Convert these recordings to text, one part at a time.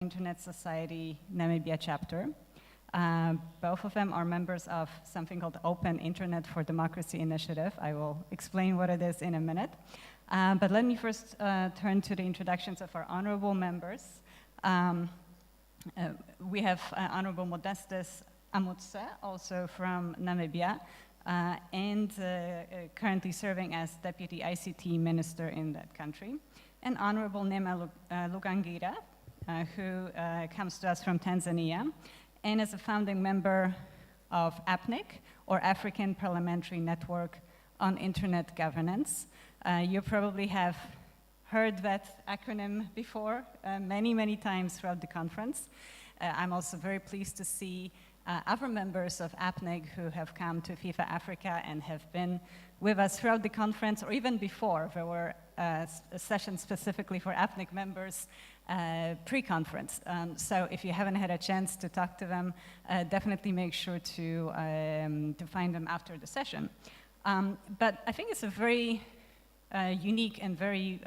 Internet Society Namibia chapter. Both of them are members of something called Open Internet for Democracy initiative. I will explain what it is in a minute. But let me first turn to the introductions of our honorable members. We have Honorable Modestus Amutse, also from Namibia, and currently serving as Deputy ICT Minister in that country. And Honorable Nema Lugangira, who comes to us from Tanzania, and is a founding member of APNIC, or African Parliamentary Network on Internet Governance. You probably have heard that acronym before many, many times throughout the conference. I'm also very pleased to see other members of APNIC who have come to FIFA Africa and have been with us throughout the conference, or even before. There were sessions specifically for APNIC members pre-conference. So if you haven't had a chance to talk to them, definitely make sure to find them after the session. But I think it's a very unique and very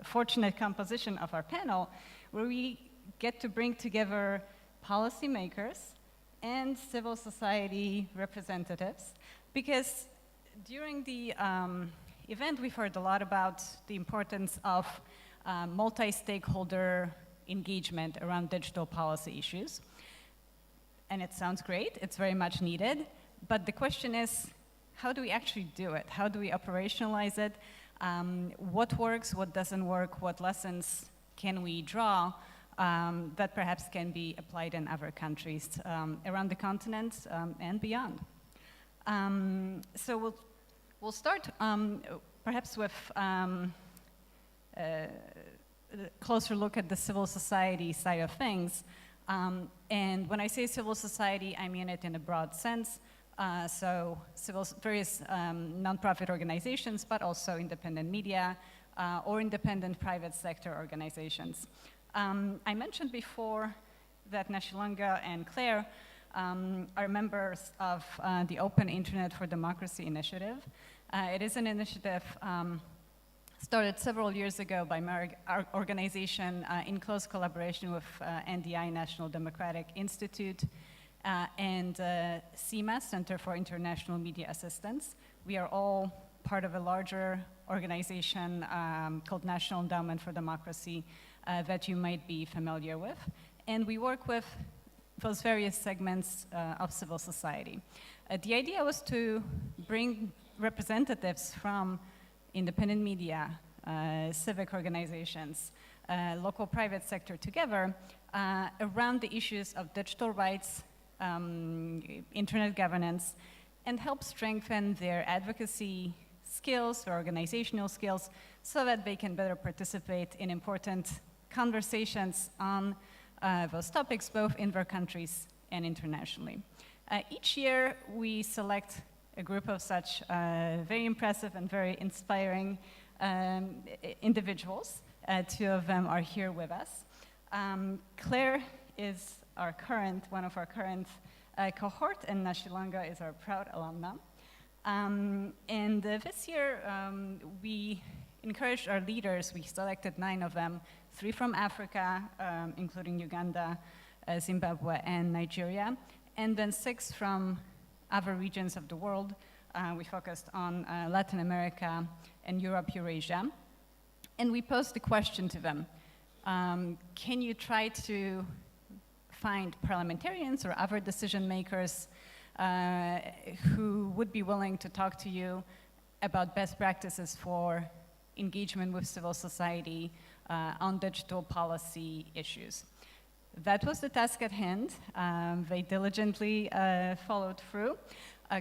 fortunate composition of our panel, where we get to bring together policymakers and civil society representatives, because during the event we've heard a lot about the importance of multi-stakeholder engagement around digital policy issues. And it sounds great, it's very much needed, but the question is, how do we actually do it? How do we operationalize it? What works, what doesn't work, what lessons can we draw that perhaps can be applied in other countries around the continent and beyond? So we'll start perhaps with a closer look at the civil society side of things. And when I say civil society, I mean it in a broad sense. So various nonprofit organizations, but also independent media or independent private sector organizations. I mentioned before that Nashilanga and Claire are members of the Open Internet for Democracy initiative. It is an initiative started several years ago by our organization in close collaboration with NDI, National Democratic Institute, and CIMA, Center for International Media Assistance. We are all part of a larger organization called National Endowment for Democracy that you might be familiar with. And we work with those various segments of civil society. The idea was to bring representatives from independent media, civic organizations, local private sector together around the issues of digital rights, internet governance, and help strengthen their advocacy skills or organizational skills so that they can better participate in important conversations on those topics, both in their countries and internationally. Each year, we select a group of such very impressive and very inspiring individuals. Two of them are here with us. Claire is one of our current cohort, and Nashilanga is our proud alumna. And this year, we encouraged our leaders. We selected 9 of them, 3 from Africa, including Uganda, Zimbabwe, and Nigeria, and then 6 from other regions of the world. We focused on Latin America and Europe, Eurasia. And we posed the question to them, can you try to find parliamentarians or other decision makers who would be willing to talk to you about best practices for engagement with civil society on digital policy issues? That was the task at hand. They diligently followed through.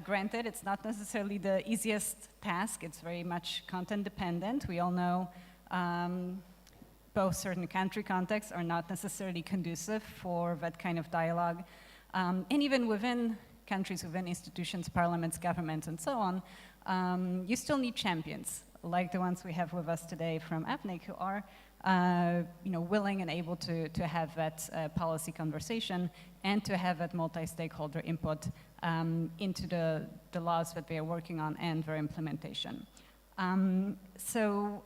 Granted, it's not necessarily the easiest task. It's very much content dependent. We all know both certain country contexts are not necessarily conducive for that kind of dialogue. And even within countries, within institutions, parliaments, governments, and so on, you still need champions, like the ones we have with us today from APNIC, who are willing and able to have that policy conversation and to have that multi-stakeholder input into the laws that they are working on and their implementation. So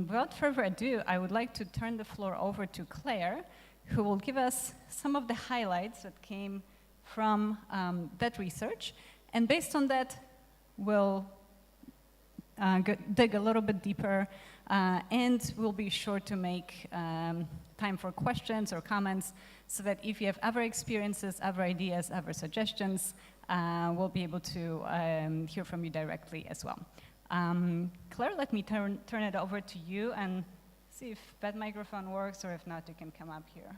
without further ado, I would like to turn the floor over to Claire, who will give us some of the highlights that came from that research. And based on that, we'll dig a little bit deeper, and we'll be sure to make time for questions or comments, so that if you have other experiences, other ideas, other suggestions, we'll be able to hear from you directly as well. Claire, let me turn it over to you and see if that microphone works, or if not, you can come up here.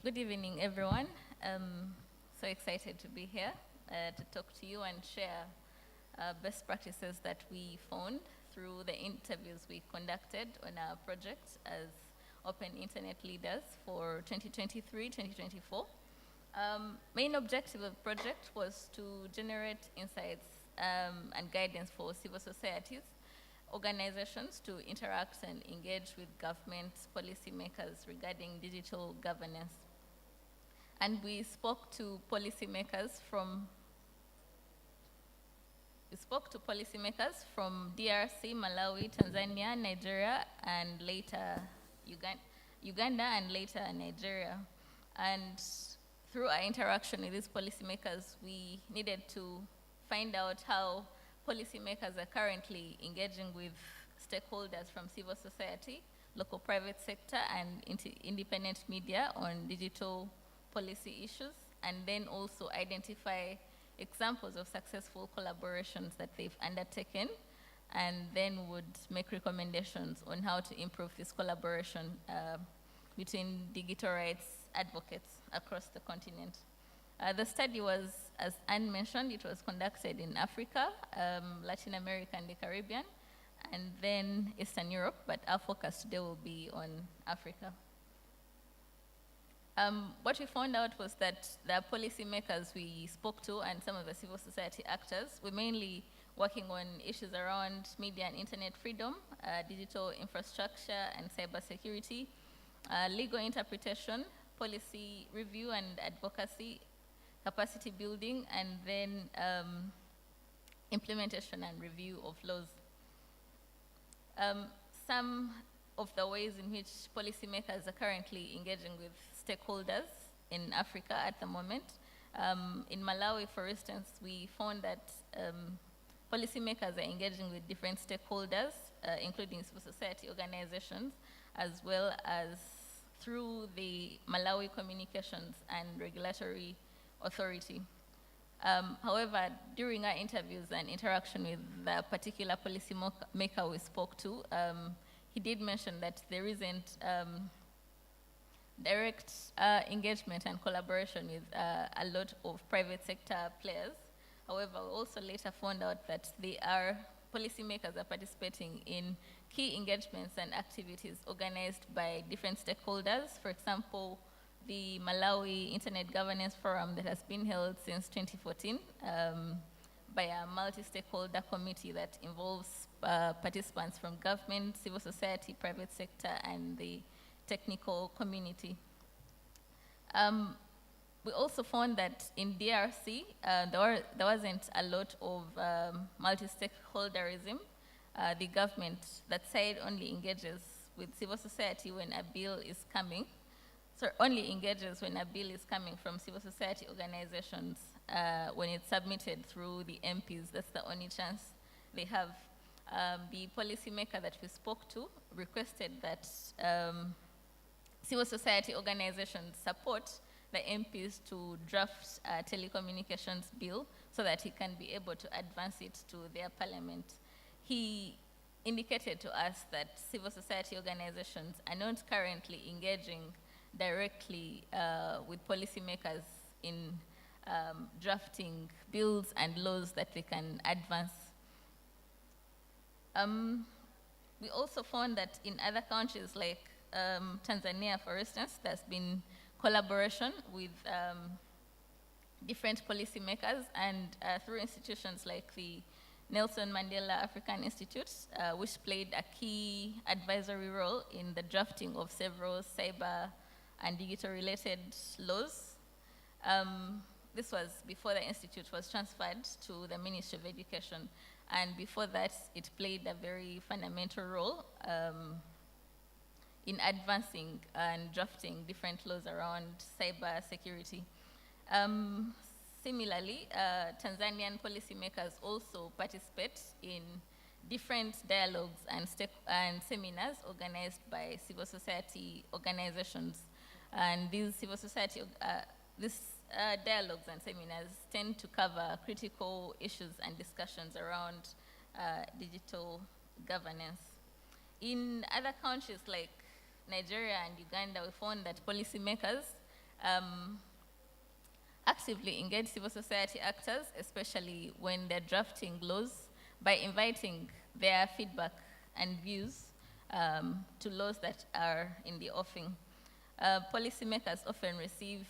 Good evening, everyone. So excited to be here to talk to you and share best practices that we found through the interviews we conducted on our project as Open Internet Leaders for 2023-2024. Main objective of the project was to generate insights and guidance for civil societies, organizations to interact and engage with government policymakers regarding digital governance. And we spoke to policymakers from DRC, Malawi, Tanzania, Nigeria, and later Uganda, and later Nigeria. And through our interaction with these policymakers, we needed to find out how policymakers are currently engaging with stakeholders from civil society, local private sector, and independent media on digital policy issues, and then also identify examples of successful collaborations that they've undertaken, and then would make recommendations on how to improve this collaboration between digital rights advocates across the continent. The study was, as Anne mentioned, it was conducted in Africa, Latin America, and the Caribbean, and then Eastern Europe, but our focus today will be on Africa. What we found out was that the policymakers we spoke to and some of the civil society actors were mainly working on issues around media and internet freedom, digital infrastructure and cybersecurity, legal interpretation, policy review and advocacy, capacity building, and then implementation and review of laws. Some of the ways in which policymakers are currently engaging with stakeholders in Africa at the moment. In Malawi, for instance, we found that policymakers are engaging with different stakeholders, including civil society organizations, as well as through the Malawi Communications and Regulatory Authority. However, during our interviews and interaction with the particular policymaker we spoke to, he did mention that there isn't direct engagement and collaboration with a lot of private sector players. However, we also later found out that policymakers are participating in key engagements and activities organized by different stakeholders. For example, the Malawi Internet Governance Forum that has been held since 2014 by a multi-stakeholder committee that involves participants from government, civil society, private sector, and the technical community. We also found that in DRC, there wasn't a lot of multi-stakeholderism. The government, that side, only engages with civil society when a bill is coming. So only engages when a bill is coming from civil society organizations when it's submitted through the MPs. That's the only chance they have. The policymaker that we spoke to requested that civil society organizations support the MPs to draft a telecommunications bill so that he can be able to advance it to their parliament. He indicated to us that civil society organizations are not currently engaging directly with policymakers in drafting bills and laws that they can advance. We also found that in other countries like Tanzania, for instance, there's been collaboration with different policymakers and through institutions like the Nelson Mandela African Institute, which played a key advisory role in the drafting of several cyber and digital-related laws. This was before the institute was transferred to the Ministry of Education, and before that, it played a very fundamental role in advancing and drafting different laws around cyber security. Similarly, Tanzanian policymakers also participate in different dialogues and seminars organized by civil society organizations. And these civil society, dialogues and seminars tend to cover critical issues and discussions around digital governance. In other countries like Nigeria and Uganda, we found that policymakers actively engage civil society actors, especially when they're drafting laws, by inviting their feedback and views to laws that are in the offing. Policymakers often receive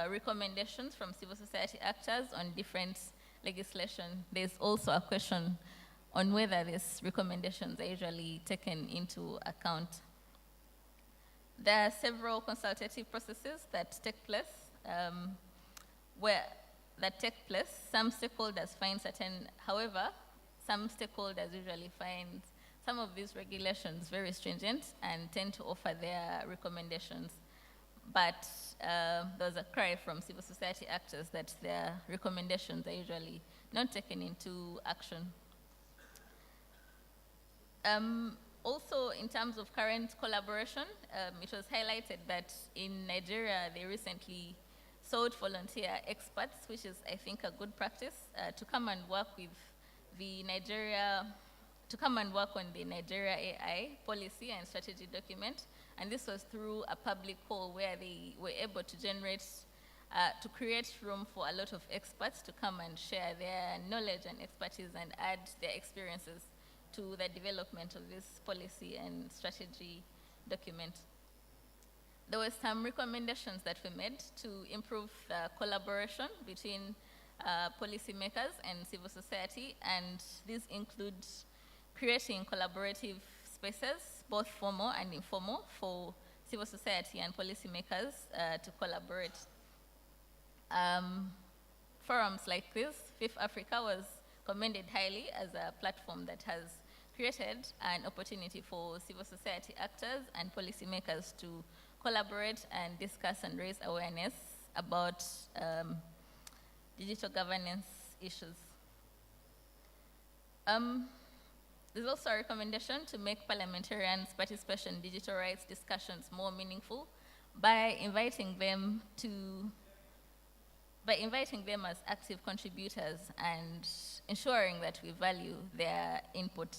recommendations from civil society actors on different legislation. There's also a question on whether these recommendations are usually taken into account. There are several consultative processes that take place Some stakeholders find however, some stakeholders usually find some of these regulations very stringent and tend to offer their recommendations. But there's a cry from civil society actors that their recommendations are usually not taken into action. Also, in terms of current collaboration, it was highlighted that in Nigeria, they recently sought volunteer experts, which is, I think, a good practice, to come and work on the Nigeria AI policy and strategy document. And this was through a public call where they were able to to create room for a lot of experts to come and share their knowledge and expertise and add their experiences to the development of this policy and strategy document. There were some recommendations that were made to improve collaboration between policymakers and civil society, and these include creating collaborative spaces, both formal and informal, for civil society and policymakers to collaborate. Forums like this, Fifth Africa was commended highly as a platform that has created an opportunity for civil society actors and policymakers to collaborate and discuss and raise awareness about digital governance issues. There's also a recommendation to make parliamentarians' participation in digital rights discussions more meaningful by inviting them as active contributors and ensuring that we value their input.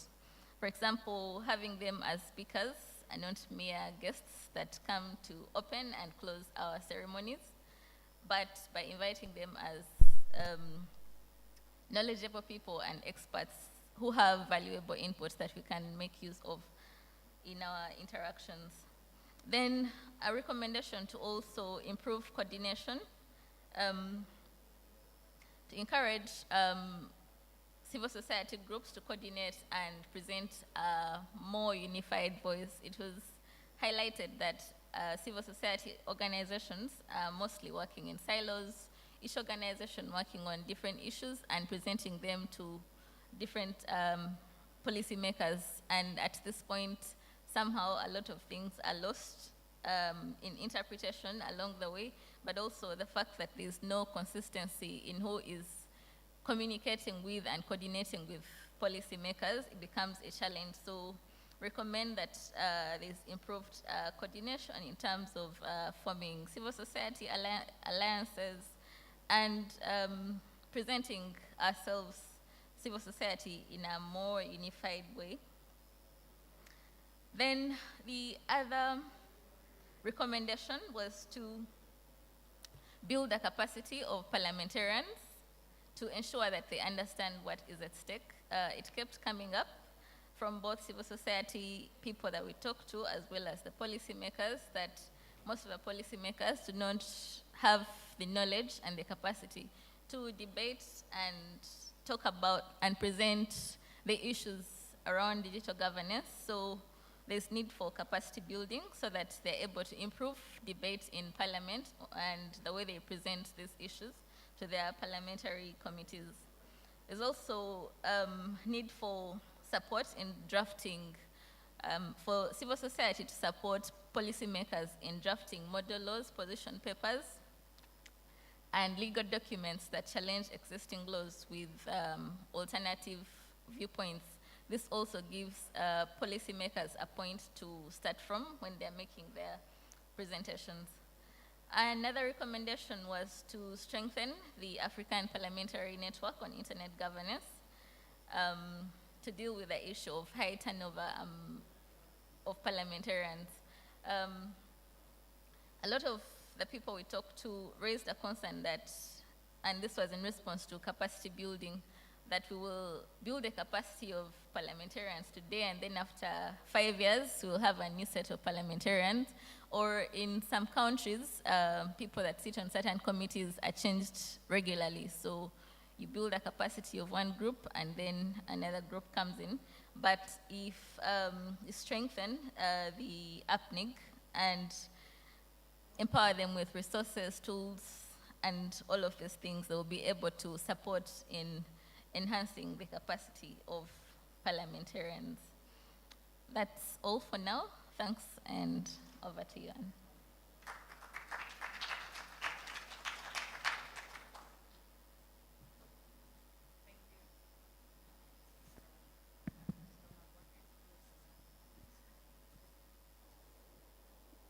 For example, having them as speakers and not mere guests that come to open and close our ceremonies, but by inviting them as knowledgeable people and experts who have valuable inputs that we can make use of in our interactions. Then a recommendation to also improve coordination, to encourage civil society groups to coordinate and present a more unified voice. It was highlighted that civil society organizations are mostly working in silos, each organization working on different issues and presenting them to different policymakers. And at this point, somehow a lot of things are lost in interpretation along the way, but also the fact that there's no consistency in who is communicating with and coordinating with policymakers, it becomes a challenge. So recommend that there's improved coordination in terms of forming civil society alliances and presenting ourselves, civil society, in a more unified way. Then the other recommendation was to build the capacity of parliamentarians to ensure that they understand what is at stake. It kept coming up from both civil society people that we talked to as well as the policymakers, that most of the policymakers do not have the knowledge and the capacity to debate and talk about and present the issues around digital governance. So there's need for capacity building so that they're able to improve debate in parliament and the way they present these issues to their parliamentary committees. There's also need for support in drafting, for civil society to support policymakers in drafting model laws, position papers, and legal documents that challenge existing laws with alternative viewpoints. This also gives policymakers a point to start from when they're making their presentations. Another recommendation was to strengthen the African Parliamentary Network on Internet Governance to deal with the issue of high turnover of parliamentarians. A lot of the people we talked to raised a concern that, and this was in response to capacity building, that we will build a capacity of parliamentarians today, and then after 5 years, we'll have a new set of parliamentarians. Or in some countries, people that sit on certain committees are changed regularly. So you build a capacity of one group, and then another group comes in. But if you strengthen the APNIG and empower them with resources, tools, and all of these things, they will be able to support in enhancing the capacity of parliamentarians. That's all for now. Thanks, and over to you, Anne.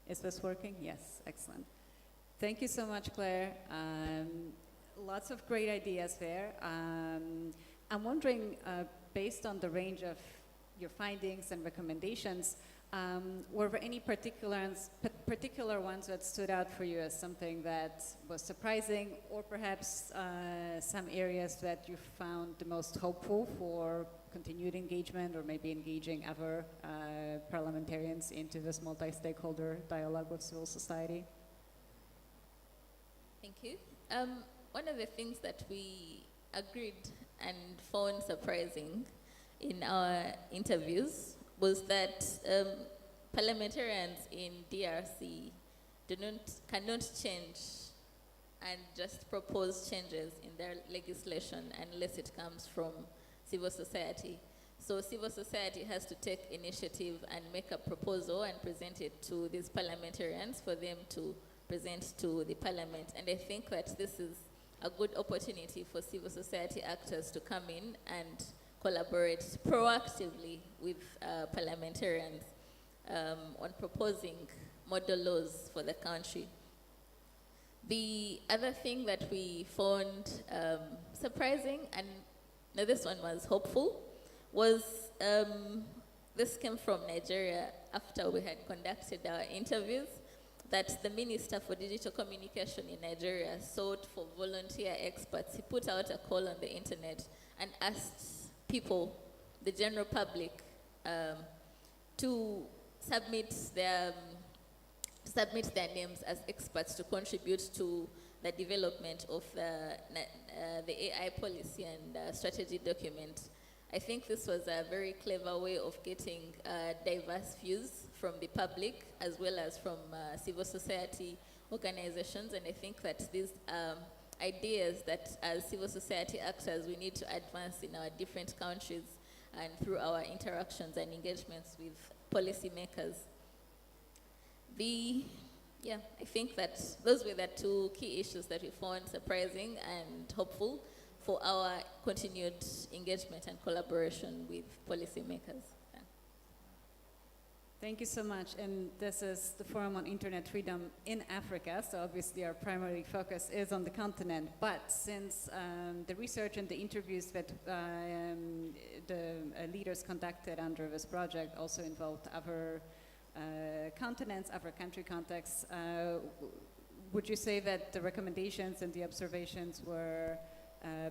Is this working? Yes, excellent. Thank you so much, Claire. Lots of great ideas there. I'm wondering, based on the range of your findings and recommendations, were there any particular ones that stood out for you as something that was surprising, or perhaps some areas that you found the most hopeful for continued engagement, or maybe engaging other parliamentarians into this multi-stakeholder dialogue with civil society? Thank you. One of the things that we agreed and found surprising in our interviews was that parliamentarians in DRC cannot change and just propose changes in their legislation unless it comes from civil society. So civil society has to take initiative and make a proposal and present it to these parliamentarians for them to present to the parliament. And I think that this is a good opportunity for civil society actors to come in and collaborate proactively with parliamentarians on proposing model laws for the country. The other thing that we found surprising, and now this one was hopeful, was this came from Nigeria after we had conducted our interviews, that the Minister for Digital Communication in Nigeria sought for volunteer experts. He put out a call on the internet and asked people, the general public, to submit their names as experts to contribute to the development of the AI policy and strategy document. I think this was a very clever way of getting diverse views from the public as well as from civil society organizations, and I think that these ideas that as civil society actors we need to advance in our different countries and through our interactions and engagements with policymakers. I think that those were the two key issues that we found surprising and hopeful for our continued engagement and collaboration with policymakers. Yeah. Thank you so much. And this is the Forum on Internet Freedom in Africa, so obviously our primary focus is on the continent. But since the research and the interviews that the leaders conducted under this project also involved other continents, other country contexts, would you say that the recommendations and the observations were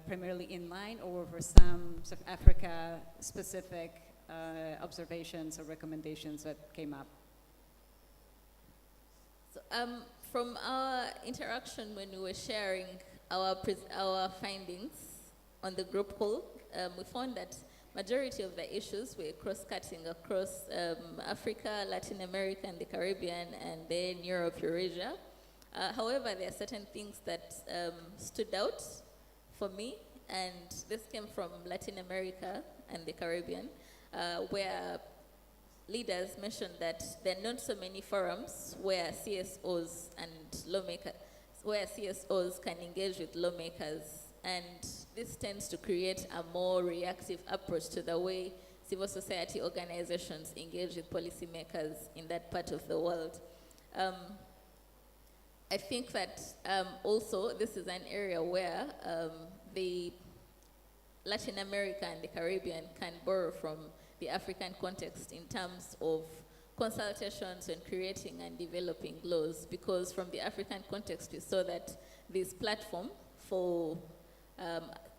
primarily in line, or were some sort of Africa-specific observations or recommendations that came up? So, from our interaction when we were sharing our findings on the group call, we found that majority of the issues were cross-cutting across Africa, Latin America, and the Caribbean, and then Europe, Eurasia. However, there are certain things that stood out for me, and this came from Latin America and the Caribbean, where leaders mentioned that there are not so many forums where CSOs and lawmakers, where CSOs can engage with lawmakers, and this tends to create a more reactive approach to the way civil society organizations engage with policymakers in that part of the world. I think that also this is an area where the Latin America and the Caribbean can borrow from the African context in terms of consultations and creating and developing laws, because from the African context we saw that this platform for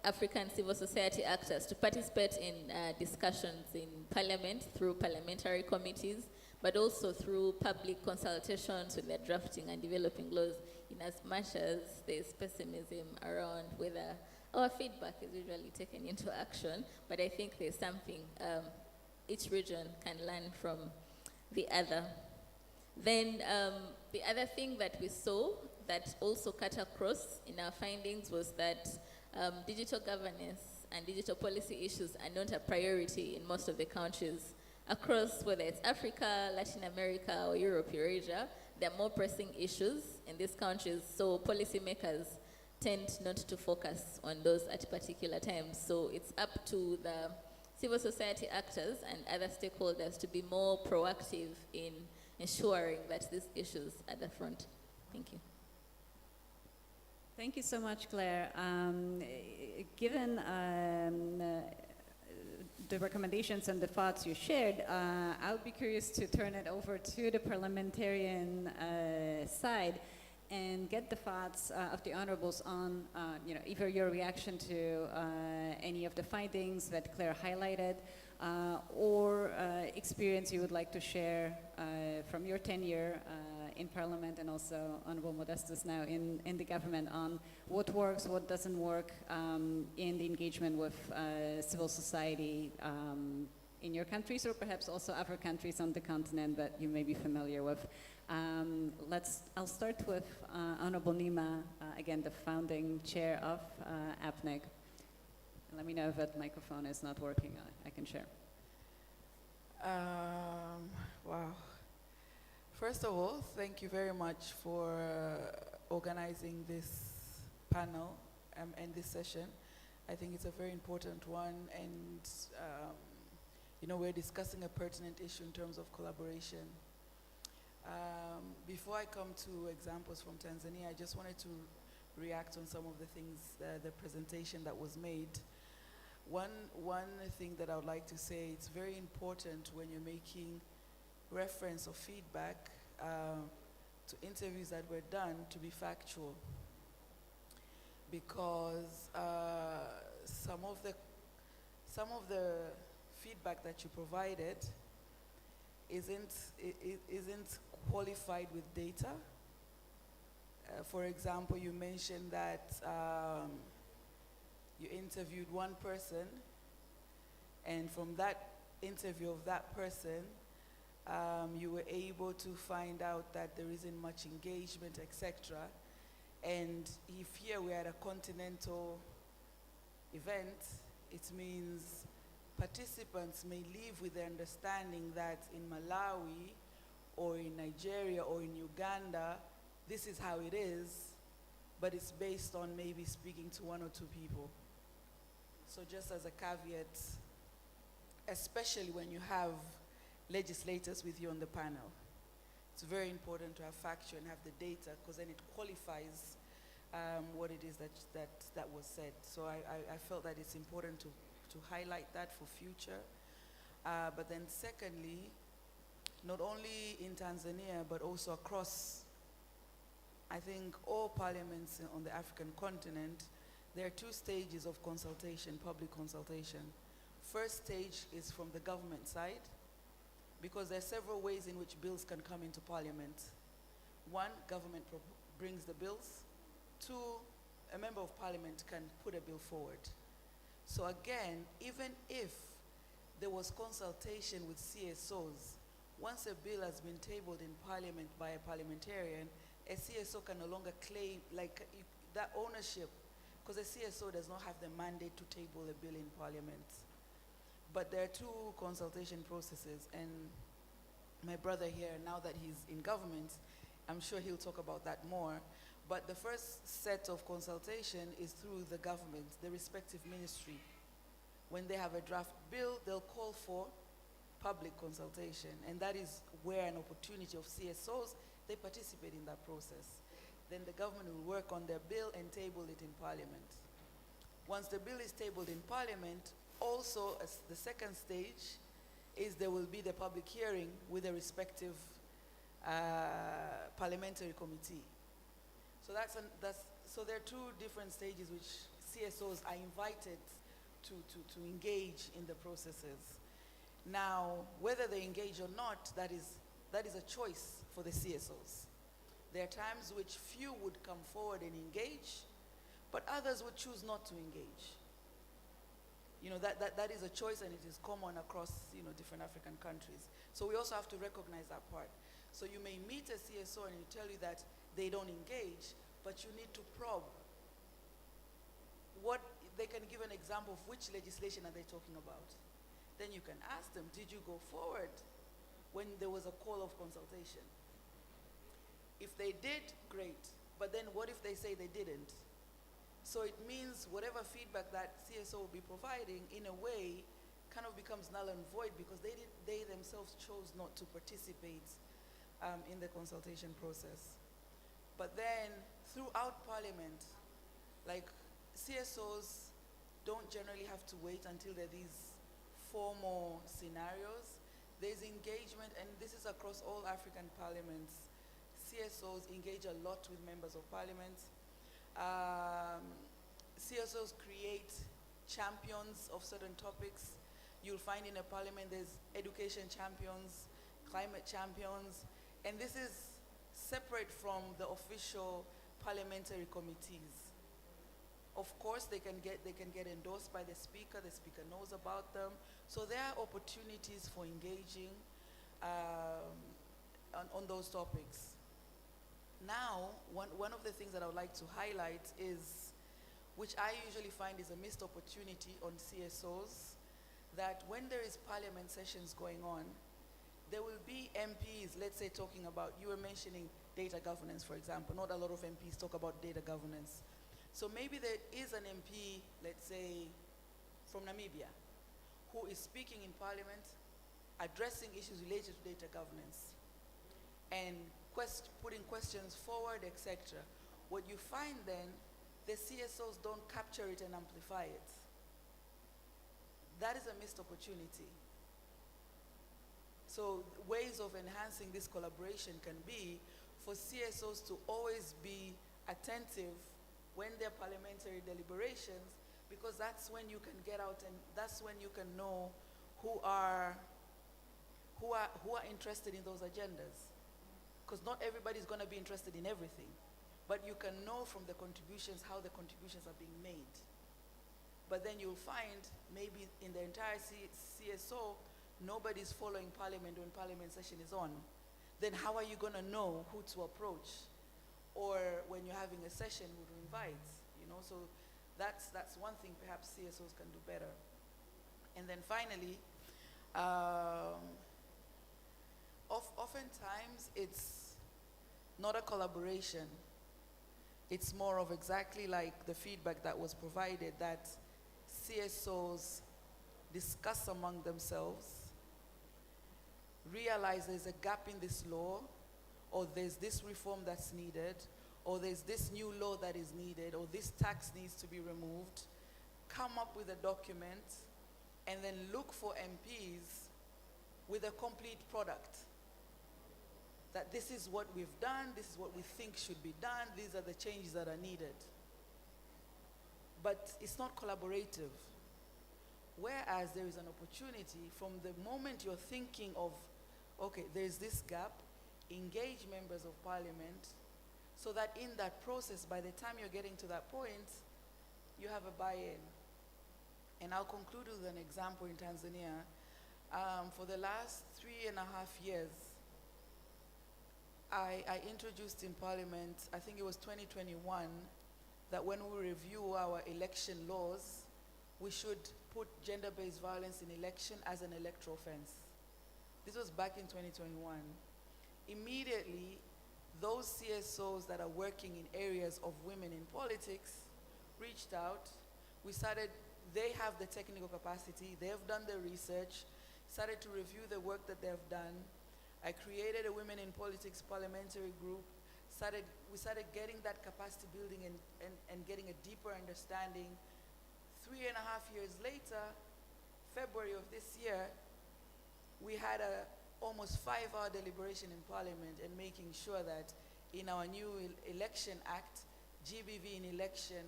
African civil society actors to participate in discussions in parliament through parliamentary committees, but also through public consultations when they're drafting and developing laws, in as much as there's pessimism around whether our feedback is usually taken into action, but I think there's something each region can learn from the other. Then the other thing that we saw that also cut across in our findings was that digital governance and digital policy issues are not a priority in most of the countries across, whether it's Africa, Latin America, or Europe, Eurasia. There are more pressing issues in these countries, so policymakers tend not to focus on those at particular times. So it's up to the civil society actors and other stakeholders to be more proactive in ensuring that these issues are at the front. Thank you. Thank you so much, Claire. Given the recommendations and the thoughts you shared, I would be curious to turn it over to the parliamentarian side and get the thoughts of the honorables on, either your reaction to any of the findings that Claire highlighted, or experience you would like to share from your tenure in Parliament, and also Honorable Modestus now in the government, on what works, what doesn't work in the engagement with civil society in your countries, or perhaps also other countries on the continent that you may be familiar with. I'll start with Honorable Nima, again, the founding chair of APNEG. Let me know if that microphone is not working. I can share. Wow. First of all, thank you very much for organizing this panel and this session. I think it's a very important one, and we're discussing a pertinent issue in terms of collaboration. Before I come to examples from Tanzania, I just wanted to react on some of the things, the presentation that was made. One thing that I would like to say, it's very important when you're making reference or feedback to interviews that were done to be factual, because some of the feedback that you provided isn't qualified with data. For example, you mentioned that you interviewed one person, and from that interview of that person, you were able to find out that there isn't much engagement, etc. And if here we're at a continental event, it means participants may leave with the understanding that in Malawi or in Nigeria or in Uganda, this is how it is, but it's based on maybe speaking to one or two people. So just as a caveat, especially when you have legislators with you on the panel, it's very important to have facts and have the data, because then it qualifies what it is that was said. So I felt that it's important to highlight that for future. But then secondly, not only in Tanzania, but also across, I think, all parliaments on the African continent, there are two stages of consultation, public consultation. First stage is from the government side, because there are several ways in which bills can come into parliament. One, government brings the bills. Two, a member of parliament can put a bill forward. So again, even if there was consultation with CSOs. Once a bill has been tabled in Parliament by a parliamentarian, a CSO can no longer claim that ownership, because a CSO does not have the mandate to table a bill in Parliament. But there are two consultation processes, and my brother here, now that he's in government, I'm sure he'll talk about that more. But the first set of consultation is through the government, the respective ministry. When they have a draft bill, they'll call for public consultation, and that is where an opportunity of CSOs, they participate in that process. Then the government will work on their bill and table it in Parliament. Once the bill is tabled in Parliament, also as the second stage is there will be the public hearing with the respective parliamentary committee. So so there are two different stages which CSOs are invited to engage in the processes. Now, whether they engage or not, that is a choice for the CSOs. There are times which few would come forward and engage, but others would choose not to engage. That is a choice, and it is common across different African countries. So we also have to recognize that part. So you may meet a CSO and he tell you that they don't engage, but you need to probe. They can give an example of which legislation are they talking about. Then you can ask them, did you go forward when there was a call of consultation? If they did, great. But then what if they say they didn't? So it means whatever feedback that CSO will be providing, in a way, kind of becomes null and void because they themselves chose not to participate in the consultation process. But then throughout Parliament, CSOs don't generally have to wait until there are these formal scenarios. There's engagement, and this is across all African parliaments. CSOs engage a lot with members of Parliament. CSOs create champions of certain topics. You'll find in a parliament there's education champions, climate champions, and this is separate from the official parliamentary committees. Of course, they can get endorsed by the speaker knows about them. So there are opportunities for engaging on those topics. Now, one of the things that I would like to highlight is, which I usually find is a missed opportunity on CSOs, that when there is parliament sessions going on, there will be MPs, let's say talking about, you were mentioning data governance, for example. Not a lot of MPs talk about data governance. So maybe there is an MP, let's say, from Namibia, who is speaking in Parliament, addressing issues related to data governance, and putting questions forward, etc. What you find then, the CSOs don't capture it and amplify it. That is a missed opportunity. So ways of enhancing this collaboration can be for CSOs to always be attentive when there are parliamentary deliberations, because that's when you can get out and that's when you can know who are interested in those agendas. Because not everybody's going to be interested in everything, but you can know from the contributions how the contributions are being made. But then you'll find maybe in the entire CSO, nobody's following Parliament when Parliament session is on. Then how are you going to know who to approach? Or when you're having a session, who to invite? So that's one thing perhaps CSOs can do better. And then finally, oftentimes it's not a collaboration. It's more of exactly like the feedback that was provided, that CSOs discuss among themselves, realize there's a gap in this law, or there's this reform that's needed, or there's this new law that is needed, or this tax needs to be removed, come up with a document, and then look for MPs with a complete product. That this is what we've done, this is what we think should be done, these are the changes that are needed. But it's not collaborative. Whereas there is an opportunity from the moment you're thinking of, okay, there's this gap, engage members of Parliament, so that in that process, by the time you're getting to that point, you have a buy-in. And I'll conclude with an example in Tanzania. For the last 3.5 years, I introduced in Parliament, I think it was 2021, that when we review our election laws, we should put gender-based violence in election as an electoral offense. This was back in 2021. Immediately, those CSOs that are working in areas of women in politics reached out. They have the technical capacity, they have done the research, started to review the work that they have done. I created a Women in Politics parliamentary group. We started getting that capacity building and getting a deeper understanding. 3.5 years later, February of this year, we had a almost 5-hour deliberation in Parliament and making sure that in our new Election Act, GBV in election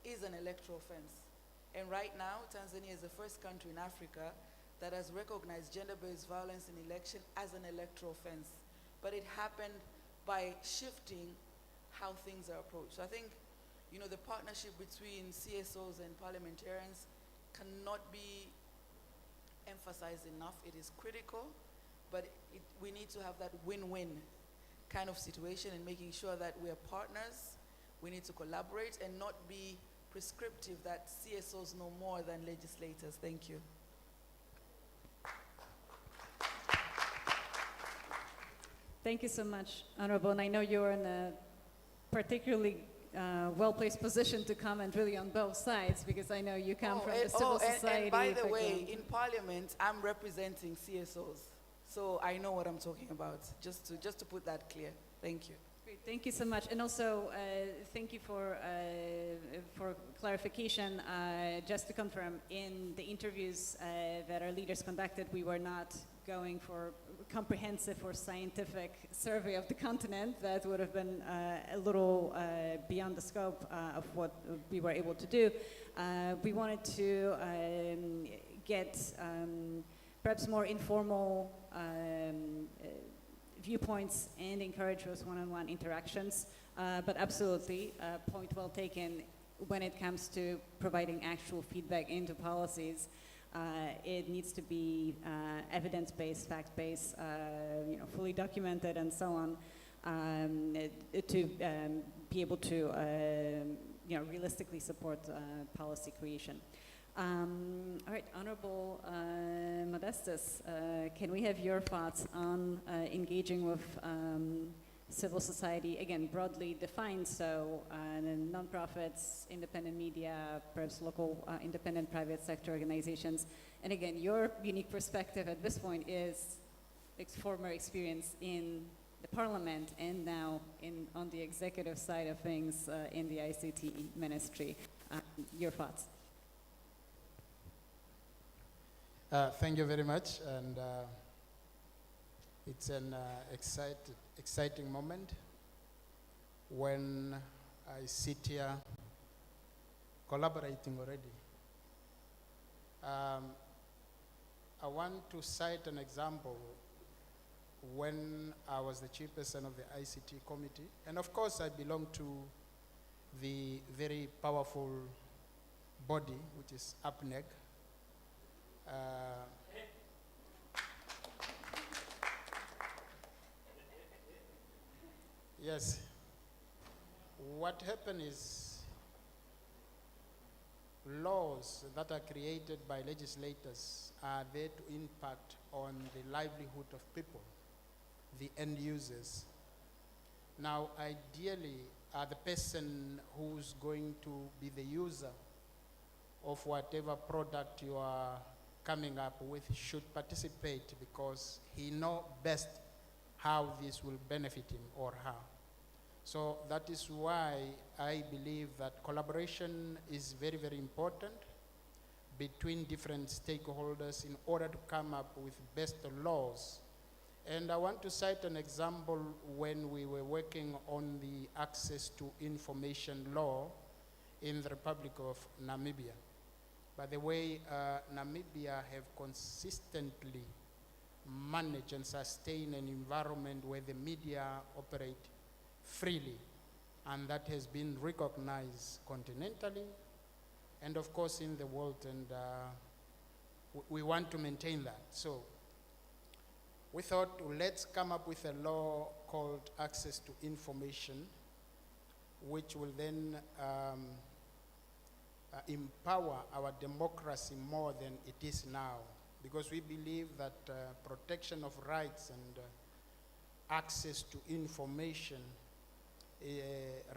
is an electoral offense. And right now, Tanzania is the first country in Africa that has recognized gender-based violence in election as an electoral offense. But it happened by shifting how things are approached. So I think, the partnership between CSOs and parliamentarians cannot be emphasized enough. It is critical, but we need to have that win-win kind of situation and making sure that we are partners. We need to collaborate and not be prescriptive that CSOs know more than legislators. Thank you. Thank you so much, Honorable. And I know you're in a particularly well-placed position to comment really on both sides, because I know you come from the civil society and by the way, background. in Parliament, I'm representing CSOs, so I know what I'm talking about. Just to put that clear. Thank you. Great, thank you so much, and also thank you for clarification. Just to confirm, in the interviews that our leaders conducted, we were not going for comprehensive or scientific survey of the continent. That would have been a little beyond the scope of what we were able to do. We wanted to get perhaps more informal viewpoints and encourage those one-on-one interactions. But absolutely, point well taken. When it comes to providing actual feedback into policies, it needs to be evidence-based, fact-based, fully documented, and so on, to be able to, realistically support policy creation. All right, Honorable Modestus, can we have your thoughts on engaging with civil society, again, broadly defined, so nonprofits, independent media, perhaps local independent private sector organizations. And again, your unique perspective at this point is former experience in the parliament and now on the executive side of things in the ICT ministry. Your thoughts? Thank you very much, and it's an exciting moment when I sit here collaborating already. I want to cite an example when I was the chairperson of the ICT committee, and of course I belong to the very powerful body, which is APNEG. Yes. What happened is laws that are created by legislators are there to impact on the livelihood of people, the end users. Now, ideally, the person who's going to be the user of whatever product you are coming up with should participate, because he knows best how this will benefit him or her. So that is why I believe that collaboration is very, very important between different stakeholders in order to come up with best laws. And I want to cite an example when we were working on the access to information law in the Republic of Namibia. By the way, Namibia have consistently managed and sustained an environment where the media operate freely, and that has been recognized continentally and of course in the world. And we want to maintain that. So we thought, well, let's come up with a law called Access to Information, which will then empower our democracy more than it is now, because we believe that protection of rights and access to information,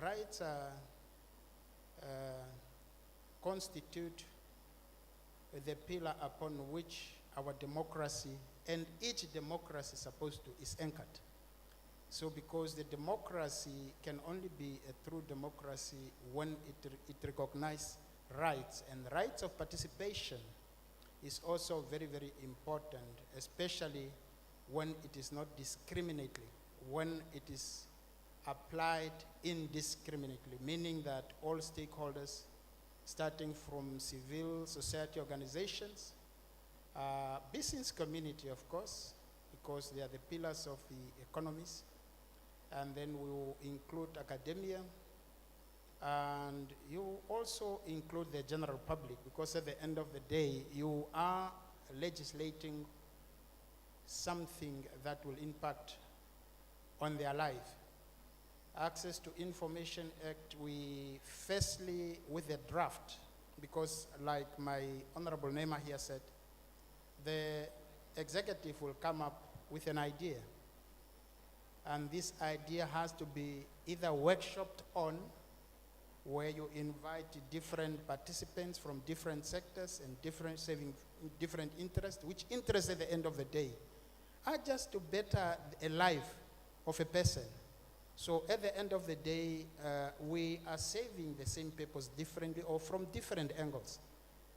rights constitute the pillar upon which our democracy, and each democracy is anchored. So because the democracy can only be a true democracy when it recognizes rights, and rights of participation is also very, very important, especially when it is not discriminatory, when it is applied indiscriminately, meaning that all stakeholders, starting from civil society organizations, business community, of course, because they are the pillars of the economies, and then we will include academia, and you also include the general public, because at the end of the day, you are legislating something that will impact on their life. Access to Information Act, we firstly, with the draft, because like my Honorable Nema here said, the executive will come up with an idea. And this idea has to be either workshopped on, where you invite different participants from different sectors and different interests, which interests at the end of the day are just to better a life of a person. So at the end of the day, we are saving the same purpose differently or from different angles.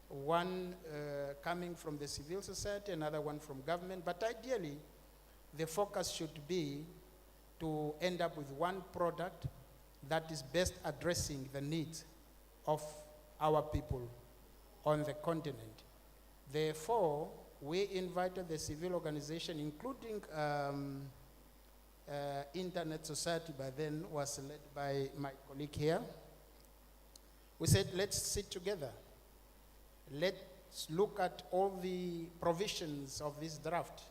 One coming from the civil society, another one from government, but ideally, the focus should be to end up with one product that is best addressing the needs of our people on the continent. Therefore, we invited the civil organization, including Internet Society, by then was led by my colleague here. We said, let's sit together. Let's look at all the provisions of this draft,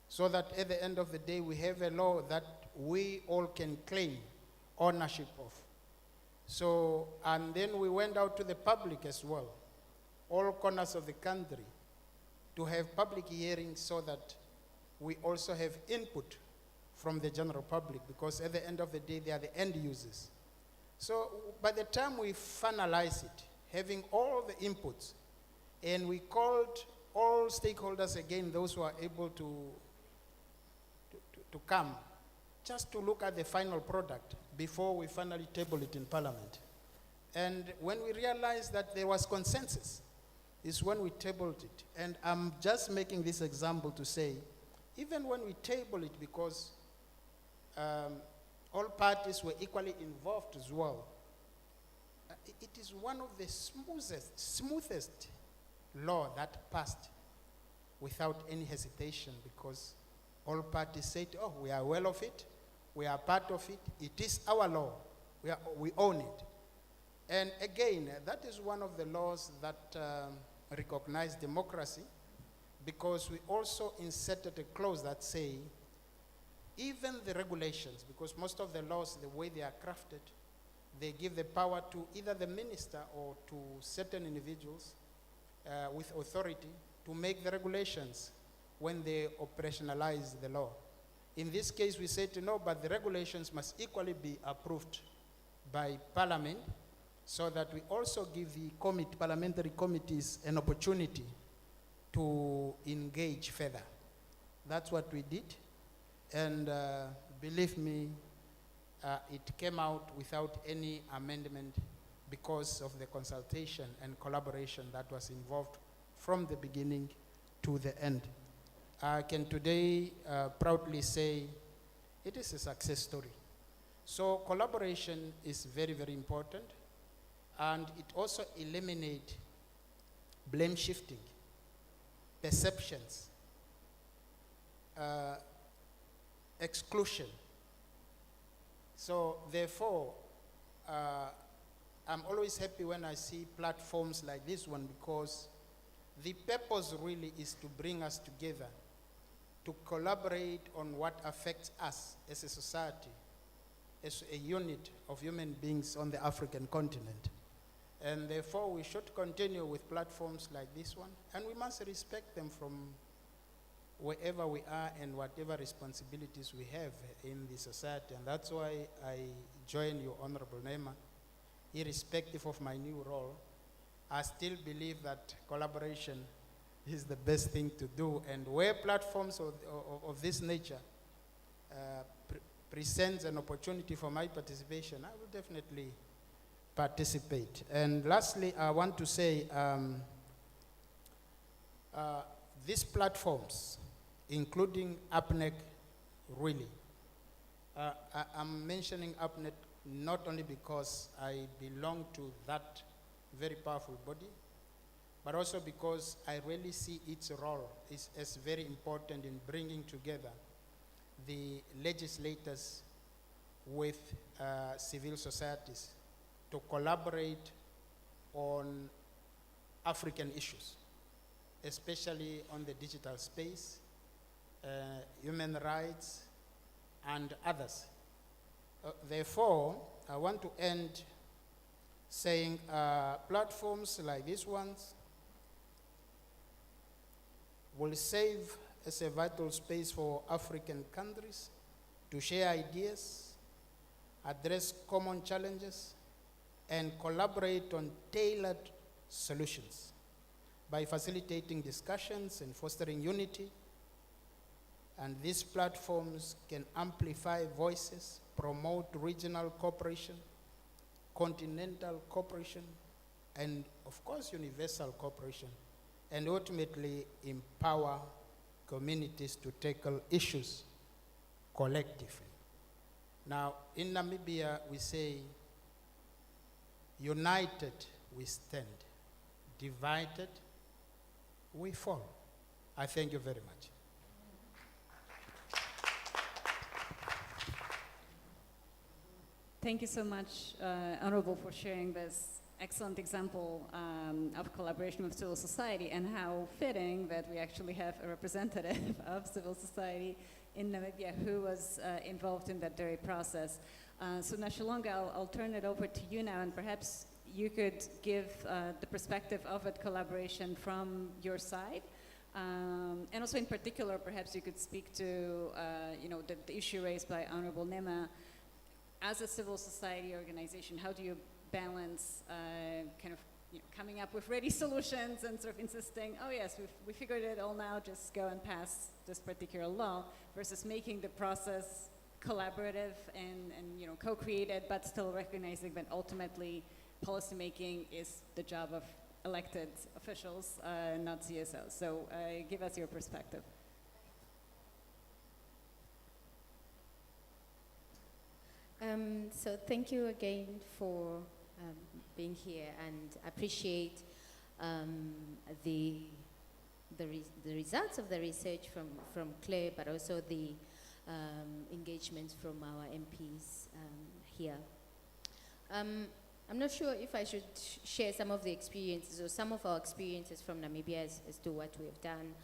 so that at the end of the day, we have a law that we all can claim ownership of. So, and then we went out to the public as well, all corners of the country, to have public hearings so that we also have input from the general public, because at the end of the day, they are the end users. So by the time we finalize it, having all the inputs, and we called all stakeholders again, those who are able to come, just to look at the final product before we finally table it in Parliament. And when we realized that there was consensus, is when we tabled it. And I'm just making this example to say, even when we table it, because all parties were equally involved as well, it is one of the smoothest law that passed without any hesitation, because all parties said, oh, we are aware of it, we are part of it, it is our law, we own it. And again, that is one of the laws that recognize democracy, because we also inserted a clause that say, even the regulations, because most of the laws, the way they are crafted, they give the power to either the minister or to certain individuals with authority to make the regulations when they operationalize the law. In this case, we said no, but the regulations must equally be approved by Parliament, so that we also give the parliamentary committees an opportunity to engage further. That's what we did. And believe me, it came out without any amendment because of the consultation and collaboration that was involved from the beginning to the end. I can today proudly say it is a success story. So collaboration is very, very important, and it also eliminates blame shifting, perceptions, exclusion. So therefore, I'm always happy when I see platforms like this one, because The purpose really is to bring us together, to collaborate on what affects us as a society, as a unit of human beings on the African continent. And therefore, we should continue with platforms like this one, and we must respect them from wherever we are and whatever responsibilities we have in the society. And that's why I join you, Honorable Nema. Irrespective of my new role, I still believe that collaboration is the best thing to do. And where platforms of this nature presents an opportunity for my participation, I will definitely participate. And lastly, I want to say these platforms, including APNEC, really, I'm mentioning APNEC not only because I belong to that very powerful body, but also because I really see its role as very important in bringing together the legislators with civil societies to collaborate on African issues, especially on the digital space, human rights, and others. Therefore, I want to end saying platforms like these ones will serve as a vital space for African countries to share ideas, address common challenges, and collaborate on tailored solutions by facilitating discussions and fostering unity. And these platforms can amplify voices, promote regional cooperation, continental cooperation, and of course universal cooperation, and ultimately empower communities to tackle issues collectively. Now, in Namibia, we say, united we stand, divided we fall. I thank you very much. Thank you so much, Honorable, for sharing this excellent example of collaboration with civil society, and how fitting that we actually have a representative of civil society in Namibia who was involved in that very process. So Nashilonga, I'll turn it over to you now, and perhaps you could give the perspective of that collaboration from your side. And also in particular, perhaps you could speak to the issue raised by Honorable Nema. As a civil society organization, how do you balance coming up with ready solutions and sort of insisting, oh yes, we figured it all now, just go and pass this particular law, versus making the process collaborative and co-created, but still recognizing that ultimately policymaking is the job of elected officials, not CSOs. So give us your perspective. So thank you again for being here, and appreciate the results of the research from Claire, but also the engagements from our MPs here. I'm not sure if I should share some of the experiences or some of our experiences from Namibia as to what we have done.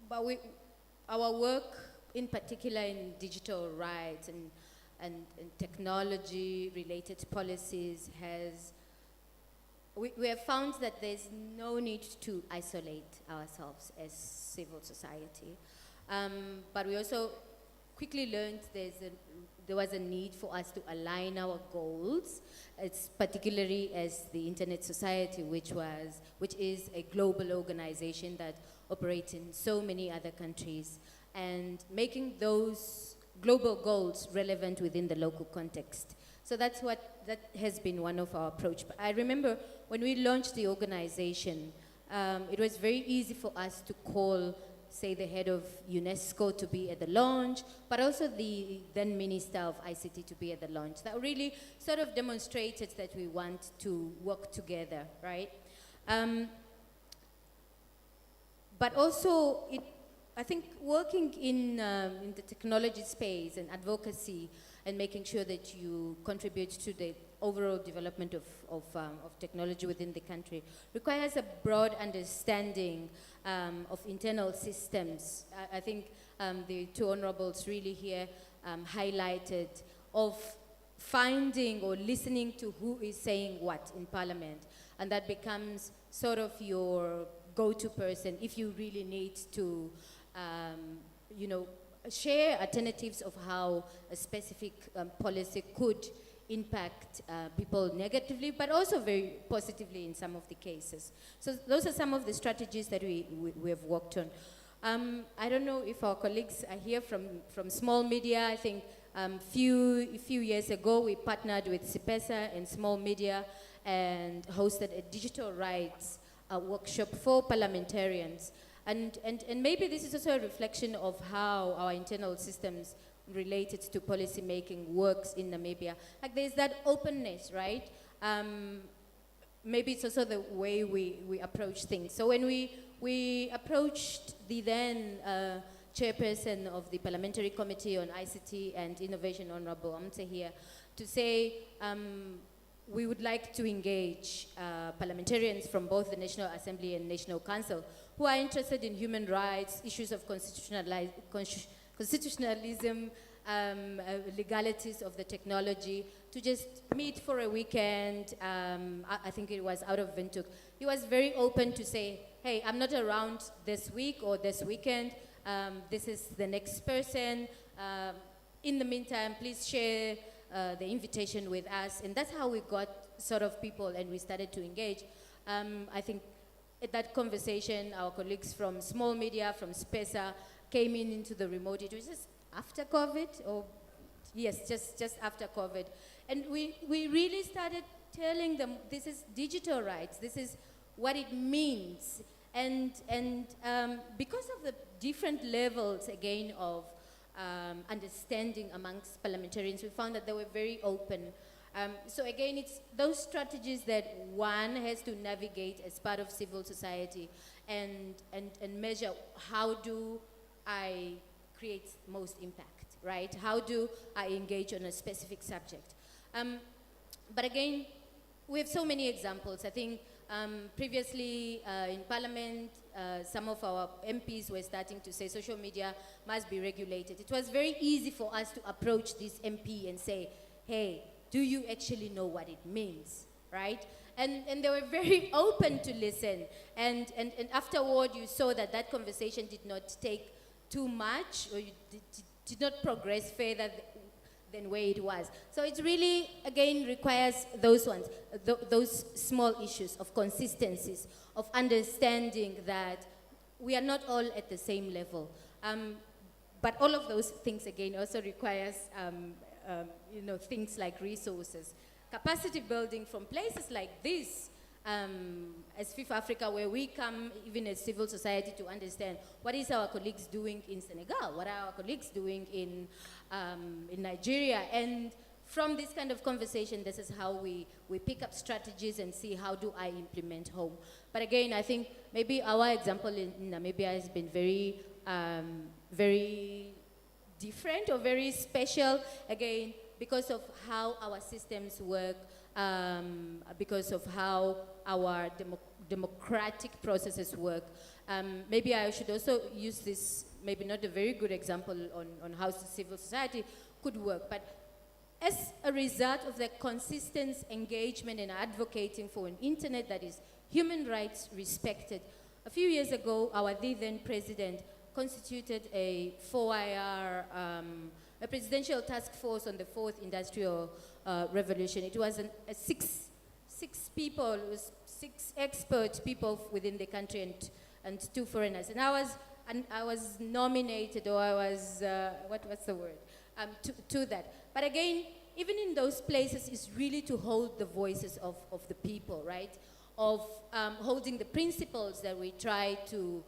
But our work, in particular in digital rights and technology-related policies, we have found that there's no need to isolate ourselves as civil society. But we also quickly learned there was a need for us to align our goals. It's particularly as the Internet Society, which is a global organization that operates in so many other countries, and making those global goals relevant within the local context. So that has been one of our approach. But I remember when we launched the organization, it was very easy for us to call, say, the head of UNESCO to be at the launch, but also the then Minister of ICT to be at the launch. That really sort of demonstrated that we want to work together, right? But also, I think working in the technology space and advocacy and making sure that you contribute to the overall development of technology within the country requires a broad understanding of internal systems. I think the two honorables really here highlighted of finding or listening to who is saying what in Parliament, and that becomes sort of your go-to person if you really need to, you know, share alternatives of how a specific policy could impact people negatively, but also very positively in some of the cases. So those are some of the strategies that we have worked on. I don't know if our colleagues are here from small media. I think a few years ago, we partnered with CIPESA and small media and hosted a digital rights workshop for parliamentarians. And maybe this is also a reflection of how our internal systems related to policy making works in Namibia. Like there's that openness, right? Maybe it's also the way we approach things. So when we approached the then chairperson of the Parliamentary Committee on ICT and Innovation, Honorable Amte here, to say we would like to engage parliamentarians from both the National Assembly and National Council who are interested in human rights, issues of constitutionalism, legalities of the technology, to just meet for a weekend. I think it was out of Windhoek. He was very open to say, hey, I'm not around this week or this weekend. This is the next person. In the meantime, please share the invitation with us. And that's how we got sort of people and we started to engage. I think at that conversation, our colleagues from small media, from CIPESA, came into the remote. It was just after COVID, or yes, just after COVID. And we really started telling them, this is digital rights, this is what it means. And because of the different levels, again, of understanding amongst parliamentarians, we found that they were very open. So again, it's those strategies that one has to navigate as part of civil society and measure how do I create most impact, right? How do I engage on a specific subject? But again, we have so many examples. I think previously in Parliament, some of our MPs were starting to say social media must be regulated. It was very easy for us to approach this MP and say, hey, do you actually know what it means, right? And they were very open to listen. And afterward, you saw that that conversation did not take too much, or you did not progress further than where it was. So it really, again, requires those ones, those small issues of consistencies, of understanding that we are not all at the same level. But all of those things, again, also requires you know, things like resources. Capacity building from places like this, as FIF Africa, where we come, even as civil society, to understand what is our colleagues doing in Senegal, what are our colleagues doing in Nigeria, and from this kind of conversation, this is how we pick up strategies and see how do I implement home. But again, I think maybe our example in Namibia has been very, very different or very special, again, because of how our systems work, because of how our democratic processes work. Maybe I should also use this, maybe not a very good example on how civil society could work, but as a result of the consistent engagement and advocating for an internet that is human rights respected, a few years ago, our then president constituted a 4IR, a presidential task force on the fourth industrial revolution. It was six people, it was 6 expert people within the country and 2 foreigners. And I was nominated, or I was, what's the word, to that. But again, even in those places, it's really to hold the voices of the people, right? Of holding the principles that we try to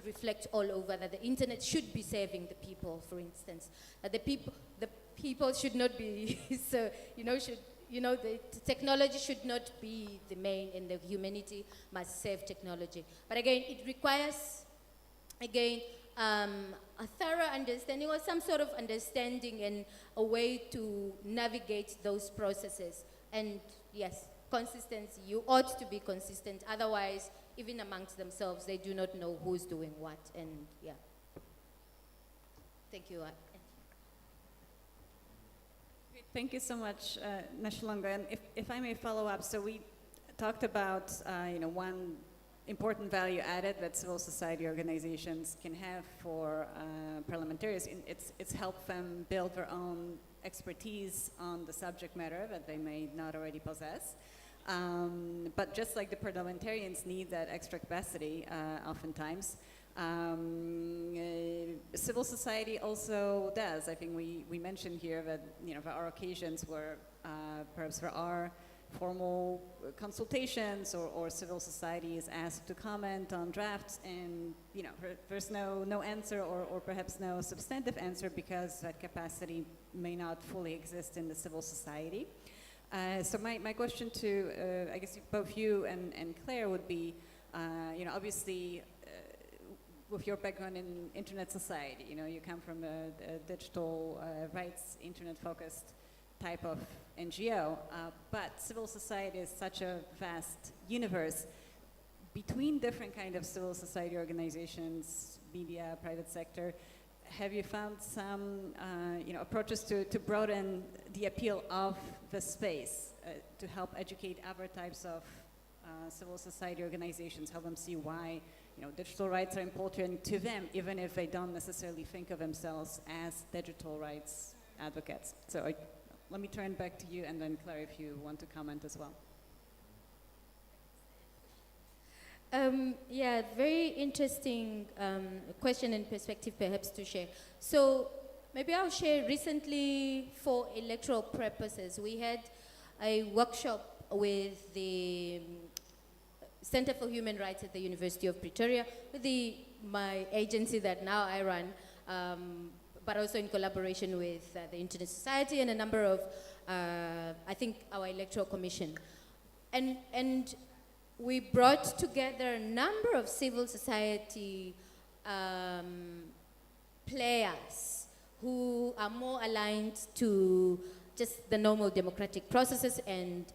reflect all over, that the internet should be serving the people, for instance. That the people should not be, so, the technology should not be the main, and the humanity must serve technology. But again, it requires, again, a thorough understanding or some sort of understanding and a way to navigate those processes. And yes, consistency, you ought to be consistent. Otherwise, even amongst themselves, they do not know who's doing what. And yeah. Thank you. Thank you so much, Nashalonga. And if I may follow up, so we talked about one important value added that civil society organizations can have for parliamentarians. It's help them build their own expertise on the subject matter that they may not already possess. But just like the parliamentarians need that extra capacity oftentimes, civil society also does. I think we mentioned here that there are occasions where perhaps there are formal consultations or civil society is asked to comment on drafts, and there's no answer or perhaps no substantive answer because that capacity may not fully exist in the civil society. So my question to I guess both you and Claire would be, obviously with your background in internet society, you come from a digital rights, internet-focused type of NGO, but civil society is such a vast universe. Between different kind of civil society organizations, media, private sector, have you found some approaches to broaden the appeal of the space to help educate other types of civil society organizations, help them see why digital rights are important to them, even if they don't necessarily think of themselves as digital rights advocates? So let me turn back to you, and then Claire, if you want to comment as well. Yeah, very interesting question and perspective perhaps to share. So maybe I'll share recently for electoral purposes. We had a workshop with the Center for Human Rights at the University of Pretoria, with my agency that now I run, but also in collaboration with the Internet Society and a number of, I think, our Electoral Commission. And we brought together a number of civil society players who are more aligned to just the normal democratic processes and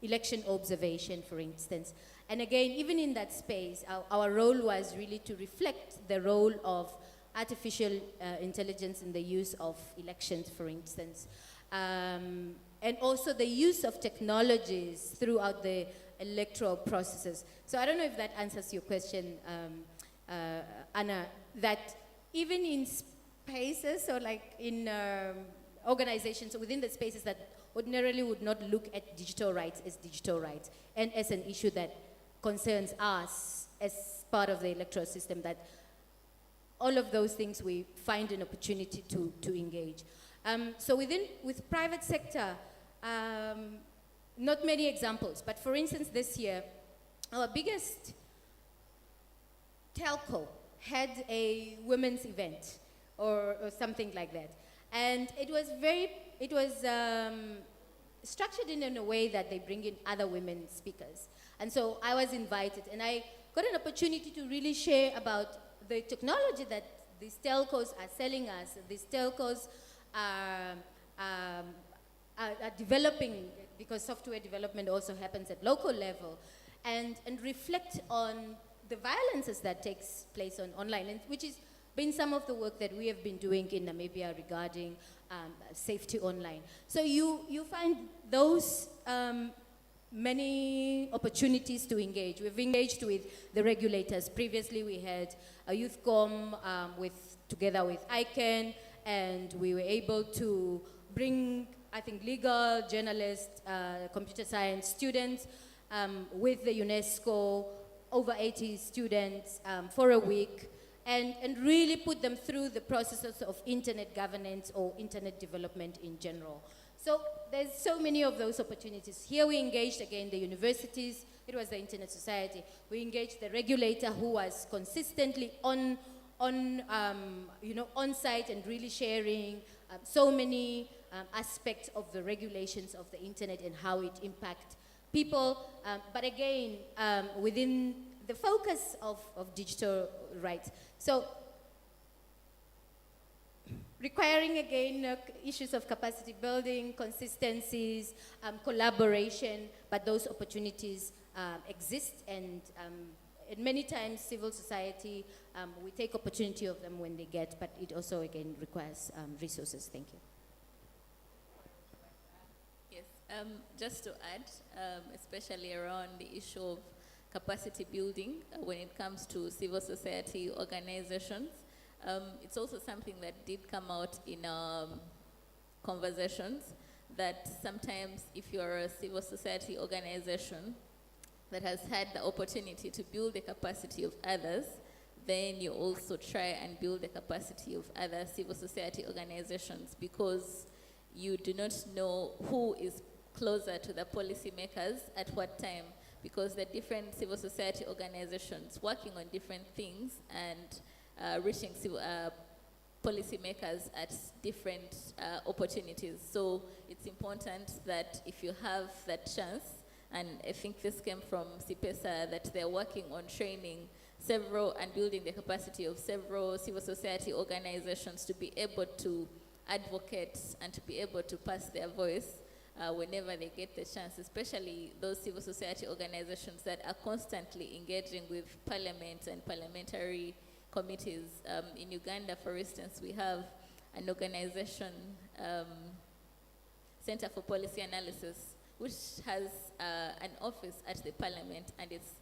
election observation, for instance. And again, even in that space, our role was really to reflect the role of artificial intelligence in the use of elections, for instance. And also the use of technologies throughout the electoral processes. So I don't know if that answers your question, Anna, that even in spaces or like in organizations within the spaces that ordinarily would not look at digital rights as digital rights and as an issue that concerns us as part of the electoral system, that all of those things we find an opportunity to engage. So with private sector, not many examples, but for instance this year, our biggest telco had a women's event or something like that. And it was structured in a way that they bring in other women speakers. And so I was invited, and I got an opportunity to really share about the technology that these telcos are selling us. These telcos are developing, because software development also happens at local level, and reflect on the violences that takes place online, and which has been some of the work that we have been doing in Namibia regarding safety online. So you find those many opportunities to engage. We've engaged with the regulators. Previously we had a YouthCom together with ICANN, and we were able to bring, I think, legal, journalists, computer science students with the UNESCO, over 80 students for a week, and really put them through the processes of internet governance or internet development in general. So there's so many of those opportunities. Here we engaged again the universities. It was the Internet Society. We engaged the regulator, who was consistently on site and really sharing so many aspects of the regulations of the internet and how it impacts people. But again, within the focus of digital rights. So requiring again issues of capacity building, consistencies, collaboration, but those opportunities exist, and many times civil society, we take opportunity of them when they get, but it also again requires resources. Thank you. Yes, just to add, especially around the issue of capacity building when it comes to civil society organizations, it's also something that did come out in conversations, that sometimes if you're a civil society organization that has had the opportunity to build the capacity of others, then you also try and build the capacity of other civil society organizations, because you do not know who is closer to the policymakers at what time, because the different civil society organizations working on different things and reaching policymakers at different opportunities. So it's important that if you have that chance, and I think this came from CIPESA, that they're working on training several and building the capacity of several civil society organizations to be able to advocate and to be able to pass their voice whenever they get the chance, especially those civil society organizations that are constantly engaging with parliament and parliamentary committees. In Uganda, for instance, we have an organization, Center for Policy Analysis, which has an office at the parliament, and it's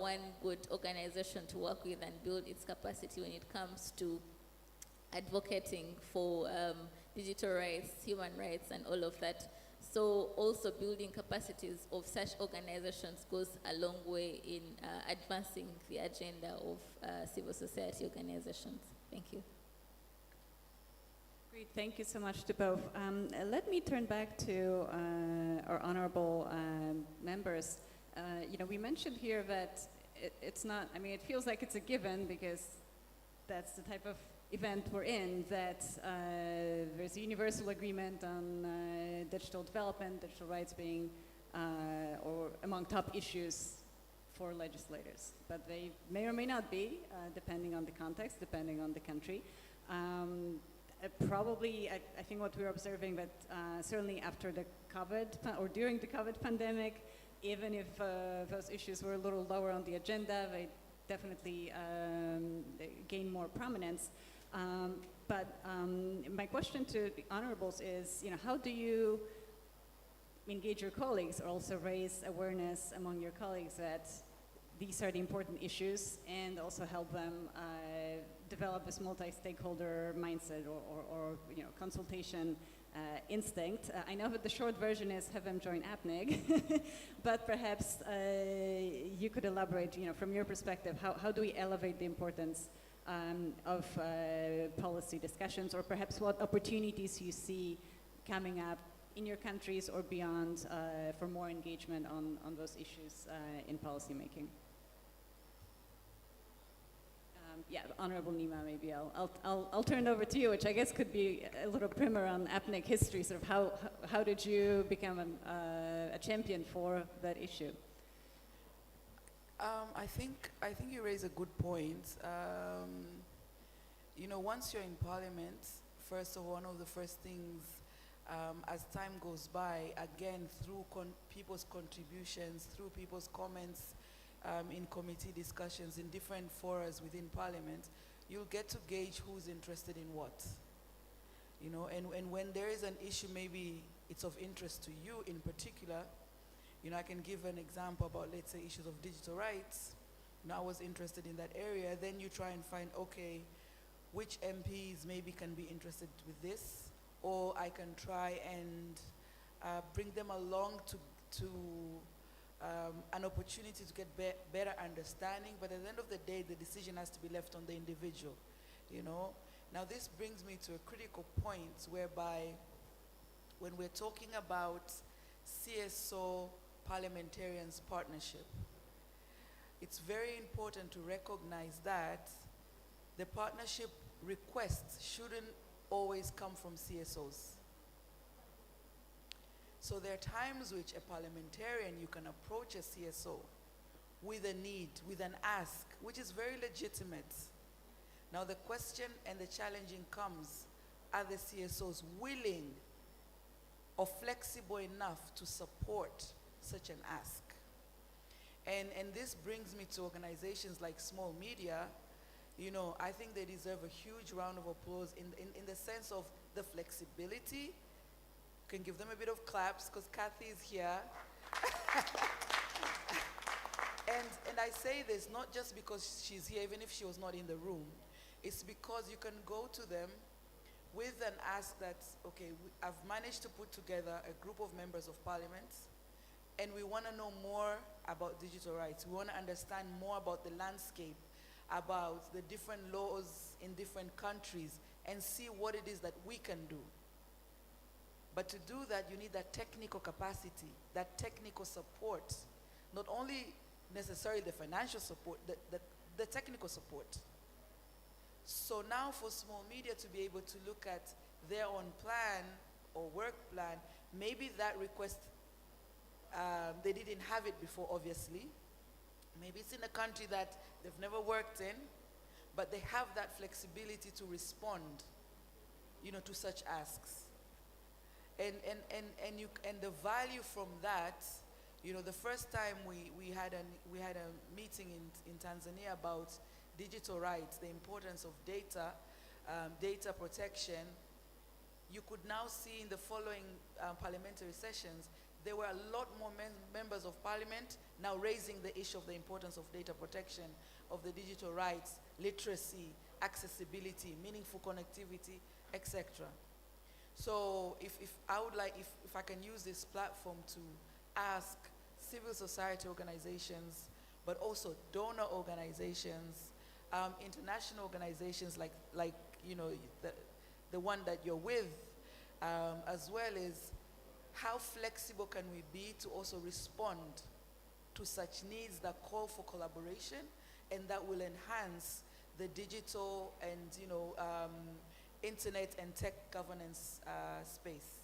one good organization to work with and build its capacity when it comes to advocating for digital rights, human rights, and all of that. So also building capacities of such organizations goes a long way in advancing the agenda of civil society organizations. Thank you. Great, thank you so much to both. Let me turn back to our honorable members. We mentioned here that it's not, it feels like it's a given, because that's the type of event we're in, that there's a universal agreement on digital development, digital rights being or among top issues for legislators. But they may or may not be, depending on the context, depending on the country. Probably, I think what we're observing, that certainly after the COVID, or during the COVID pandemic, even if those issues were a little lower on the agenda, they definitely gain more prominence. But my question to the honorables is, how do you engage your colleagues, or also raise awareness among your colleagues that these are the important issues, and also help them develop this multi-stakeholder mindset, or consultation instinct? I know that the short version is have them join APNIG, but perhaps you could elaborate, from your perspective, how do we elevate the importance of policy discussions, or perhaps what opportunities you see coming up in your countries or beyond for more engagement on those issues in policymaking? Honorable Nima, maybe I'll turn it over to you, which I guess could be a little primer on APNIC history. Sort of how did you become a champion for that issue? I think you raise a good point. Once you're in Parliament, first of all, one of the first things, as time goes by, again through people's contributions, through people's comments, in committee discussions, in different forums within Parliament, you'll get to gauge who's interested in what. And when there is an issue, maybe it's of interest to you in particular. I can give an example about, let's say, issues of digital rights. I was interested in that area. Then you try and find, okay, which MPs maybe can be interested with this, or I can try and bring them along to an opportunity to get better understanding. But at the end of the day, the decision has to be left on the individual. Now this brings me to a critical point whereby, when we're talking about CSO parliamentarians partnership, it's very important to recognize that the partnership requests shouldn't always come from CSOs. So there are times which a parliamentarian, you can approach a CSO with a need, with an ask, which is very legitimate. Now the question and the challenging comes, are the CSOs willing or flexible enough to support such an ask? And this brings me to organizations like Small Media. You know, I think they deserve a huge round of applause in the sense of the flexibility. You can give them a bit of claps because Kathy is here. And I say this not just because she's here, even if she was not in the room. It's because you can go to them with an ask that, okay, I've managed to put together a group of members of parliament, and we want to know more about digital rights. We want to understand more about the landscape, about the different laws in different countries, and see what it is that we can do. But to do that, you need that technical capacity, that technical support, not only necessarily the financial support, the technical support. So now for Small Media to be able to look at their own plan or work plan, maybe that request, they didn't have it before, obviously. Maybe it's in a country that they've never worked in, but they have that flexibility to respond, you know, to such asks. And the value from that, you know, the first time we had a meeting in Tanzania about digital rights, the importance of data, data protection, you could now see in the following parliamentary sessions, there were a lot more members of parliament now raising the issue of the importance of data protection, of the digital rights, literacy, accessibility, meaningful connectivity, etc. So if I can use this platform to ask civil society organizations, but also donor organizations, international organizations like you know the one that you're with, as well as how flexible can we be to also respond to such needs that call for collaboration and that will enhance the digital and you know internet and tech governance space.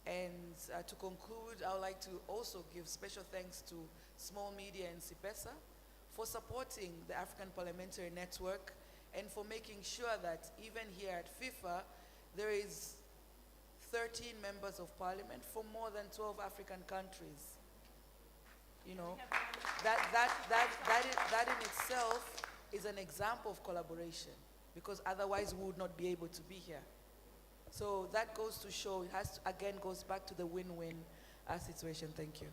And to conclude, I would like to also give special thanks to Small Media and CIPESA for supporting the African Parliamentary Network and for making sure that even here at FIFA, there is 13 members of parliament from more than 12 African countries. You know, that in itself is an example of collaboration, because otherwise we would not be able to be here. So that goes to show, it has to, again, goes back to the win-win situation. Thank you.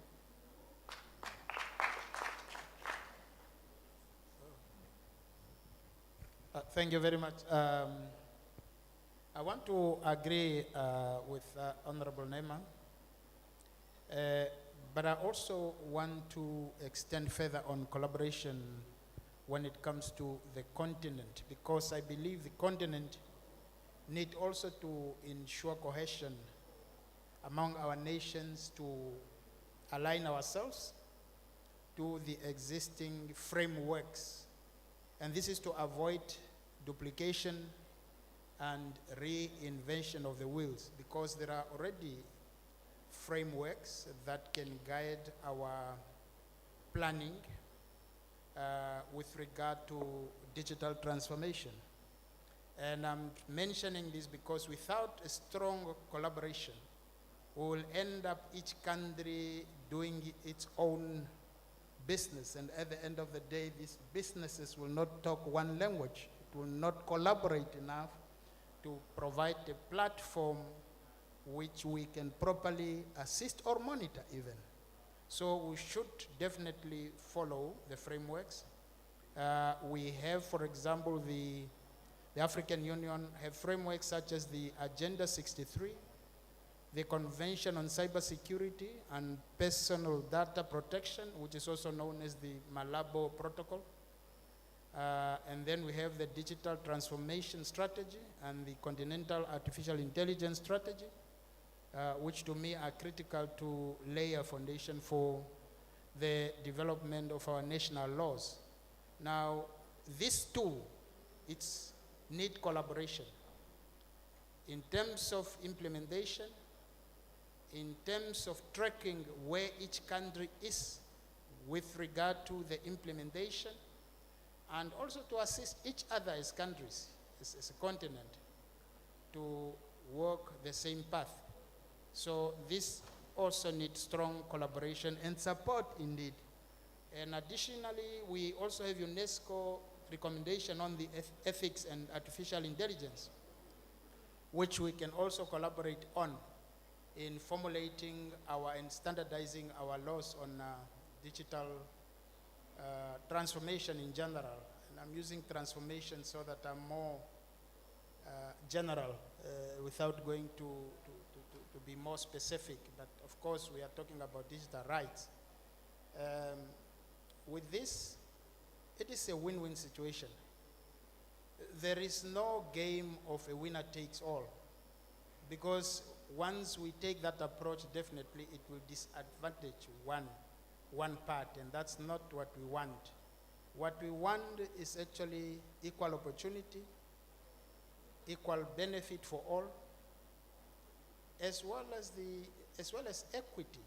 Thank you very much. I want to agree with Honorable Neema, but I also want to extend further on collaboration when it comes to the continent, because I believe the continent need also to ensure cohesion among our nations to align ourselves to the existing frameworks. And this is to avoid duplication and reinvention of the wheels, because there are already frameworks that can guide our planning with regard to digital transformation. And I'm mentioning this because without a strong collaboration, we will end up each country doing its own business, and at the end of the day, these businesses will not talk one language. It will not collaborate enough to provide a platform which we can properly assist or monitor even. So we should definitely follow the frameworks. We have, for example, the African Union have frameworks such as the Agenda 63, the Convention on Cybersecurity and Personal Data Protection, which is also known as the Malabo Protocol. And then we have the Digital Transformation Strategy and the Continental Artificial Intelligence Strategy, which to me are critical to lay a foundation for the development of our national laws. Now, these two, it's need collaboration in terms of implementation, in terms of tracking where each country is, with regard to the implementation, and also to assist each other as countries, as a continent, to walk the same path. So this also needs strong collaboration and support indeed. And additionally, we also have UNESCO recommendation on the ethics and artificial intelligence, which we can also collaborate on in formulating and standardizing our laws on digital transformation in general. And I'm using transformation so that I'm more general without going to be more specific. But of course, we are talking about digital rights. With this, it is a win-win situation. There is no game of a winner takes all, because once we take that approach, definitely it will disadvantage one part, and that's not what we want. What we want is actually equal opportunity, equal benefit for all, as well as equity.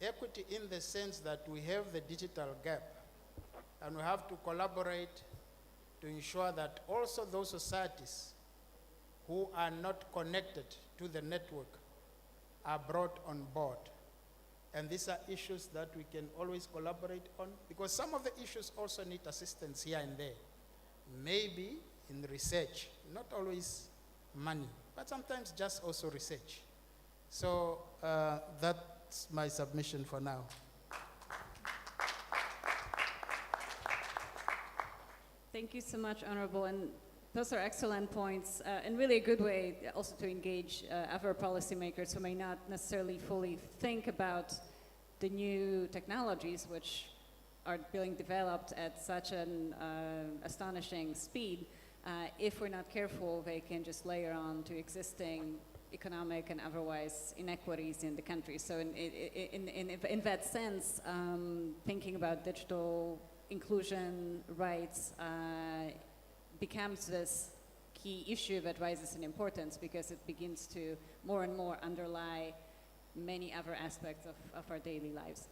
Equity in the sense that we have the digital gap, and we have to collaborate to ensure that also those societies who are not connected to the network are brought on board. And these are issues that we can always collaborate on, because some of the issues also need assistance here and there. Maybe in research, not always money, but sometimes just also research. So that's my submission for now. Thank you so much, Honorable. And those are excellent points, and really a good way also to engage other policymakers who may not necessarily fully think about the new technologies which are being developed at such an astonishing speed. If we're not careful, they can just layer on to existing economic and otherwise inequities in the country. So in that sense, thinking about digital inclusion rights becomes this key issue that rises in importance, because it begins to more and more underlie many other aspects of our daily lives.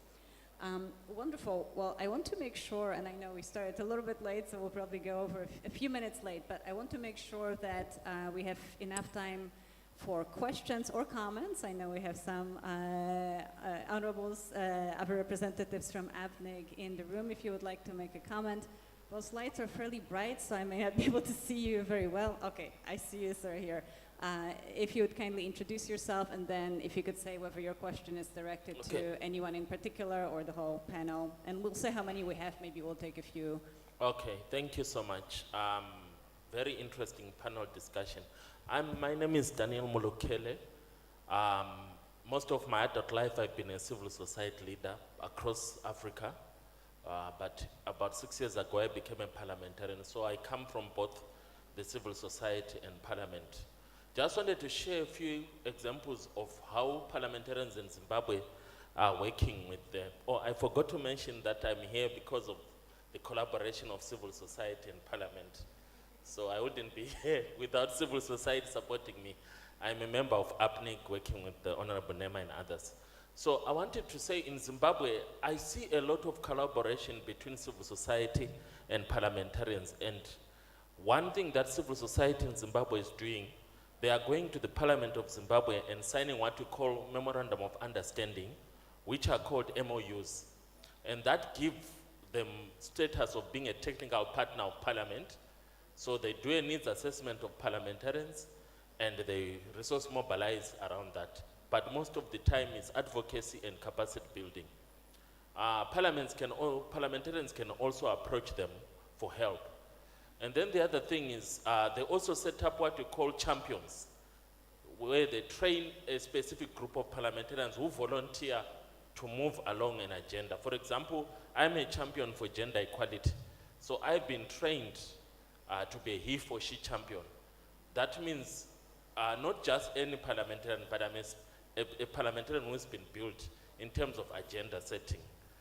Wonderful. Well, I want to make sure, and I know we started a little bit late, so we'll probably go over a few minutes late, but I want to make sure that we have enough time for questions or comments. I know we have some honorables, other representatives from ABNIG in the room if you would like to make a comment. Those lights are fairly bright, so I may not be able to see you very well. Okay, I see you, sir, here. If you would kindly introduce yourself, and then if you could say whether your question is directed to anyone in particular or the whole panel. And we'll say how many we have, maybe we'll take a few. Okay, thank you so much. Very interesting panel discussion. My name is Daniel Molokele. Most of my adult life I've been a civil society leader across Africa. But about 6 years ago, I became a parliamentarian. So I come from both the civil society and parliament. Just wanted to share a few examples of how parliamentarians in Zimbabwe are working with them. Oh, I forgot to mention that I'm here because of the collaboration of civil society and parliament. So I wouldn't be here without civil society supporting me. I'm a member of APNIC working with the Honorable Nema and others. So I wanted to say in Zimbabwe, I see a lot of collaboration between civil society and parliamentarians. And one thing that civil society in Zimbabwe is doing, they are going to the Parliament of Zimbabwe and signing what we call Memorandum of Understanding, which are called MOUs. And that gives them status of being a technical partner of Parliament. So they do a needs assessment of parliamentarians, and they resource mobilize around that. But most of the time it's advocacy and capacity building. Parliamentarians can also approach them for help. And then the other thing is they also set up what we call champions, where they train a specific group of parliamentarians who volunteer to move along an agenda. For example, I'm a champion for gender equality. So I've been trained to be a he for she champion. That means not just any parliamentarian, but I'm a parliamentarian who's been built in terms of agenda setting.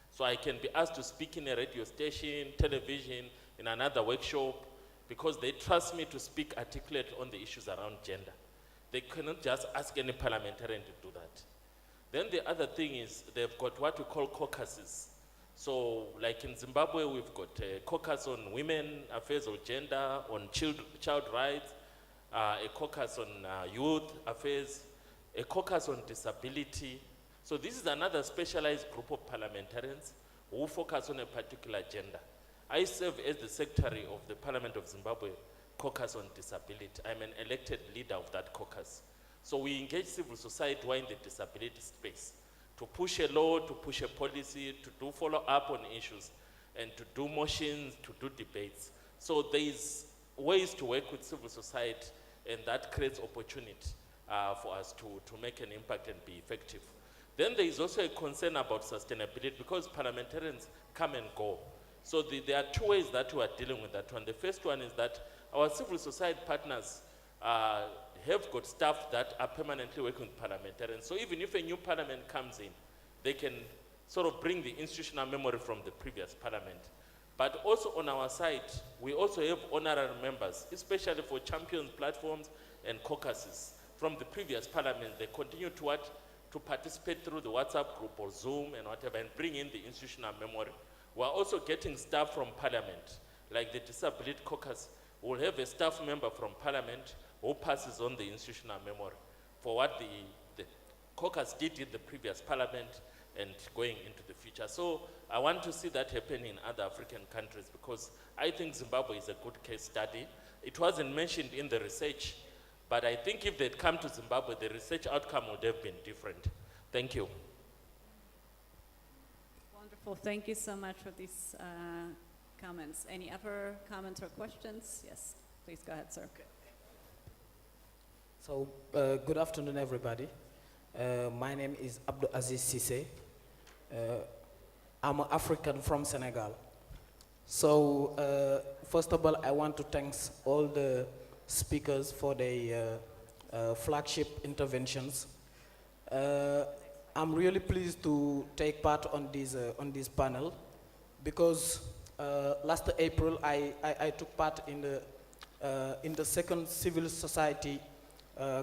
So I can be asked to speak in a radio station, television, in another workshop, because they trust me to speak articulate on the issues around gender. They cannot just ask any parliamentarian to do that. Then the other thing is they've got what we call caucuses. So like in Zimbabwe, we've got a caucus on women affairs or gender, on child rights, a caucus on youth affairs, a caucus on disability. So this is another specialized group of parliamentarians who focus on a particular agenda. I serve as the secretary of the Parliament of Zimbabwe Caucus on Disability. I'm an elected leader of that caucus. So we engage civil society in the disability space to push a law, to push a policy, to do follow-up on issues, and to do motions, to do debates. So there's ways to work with civil society, and that creates opportunity for us to make an impact and be effective. Then there is also a concern about sustainability because parliamentarians come and go. So there are two ways that we are dealing with that one. The first one is that our civil society partners have got staff that are permanently working with parliamentarians. So even if a new parliament comes in, they can sort of bring the institutional memory from the previous parliament. But also on our side, we also have honorary members, especially for champions platforms and caucuses from the previous parliament. They continue to participate through the WhatsApp group or Zoom and whatever, and bring in the institutional memory. We're also getting staff from parliament, like the Disability Caucus will have a staff member from parliament who passes on the institutional memory for what the caucus did in the previous parliament and going into the future. So I want to see that happen in other African countries because I think Zimbabwe is a good case study. It wasn't mentioned in the research, but I think if they'd come to Zimbabwe, the research outcome would have been different. Thank you. Wonderful. Thank you so much for these comments. Any other comments or questions? Yes, please go ahead, sir. Okay. So, good afternoon, everybody. My name is Abdou Aziz Cissé. I'm an African from Senegal. So, first of all, I want to thank all the speakers for their flagship interventions. I'm really pleased to take part on this panel because last April I took part in the second civil society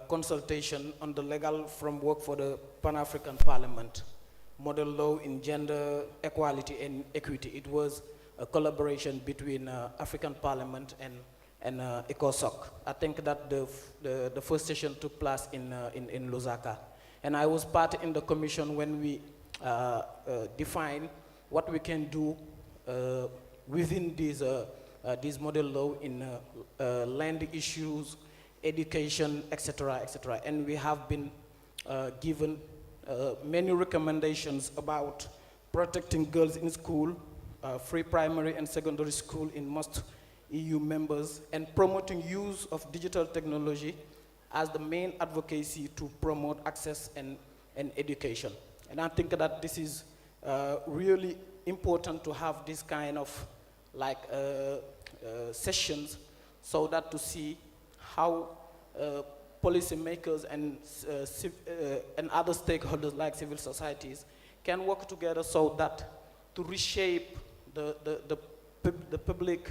consultation on the legal framework for the Pan-African Parliament, model law in gender equality and equity. It was a collaboration between African Parliament and ECOSOC. I think that the first session took place in Lusaka. And I was part in the commission when we define what we can do within this model law in land issues, education, etc., etc. And we have been given many recommendations about protecting girls in school, free primary and secondary school in most EU members, and promoting use of digital technology as the main advocacy to promote access and education. And I think that this is really important to have this kind of sessions so that to see how policymakers and other stakeholders like civil societies can work together so that to reshape the public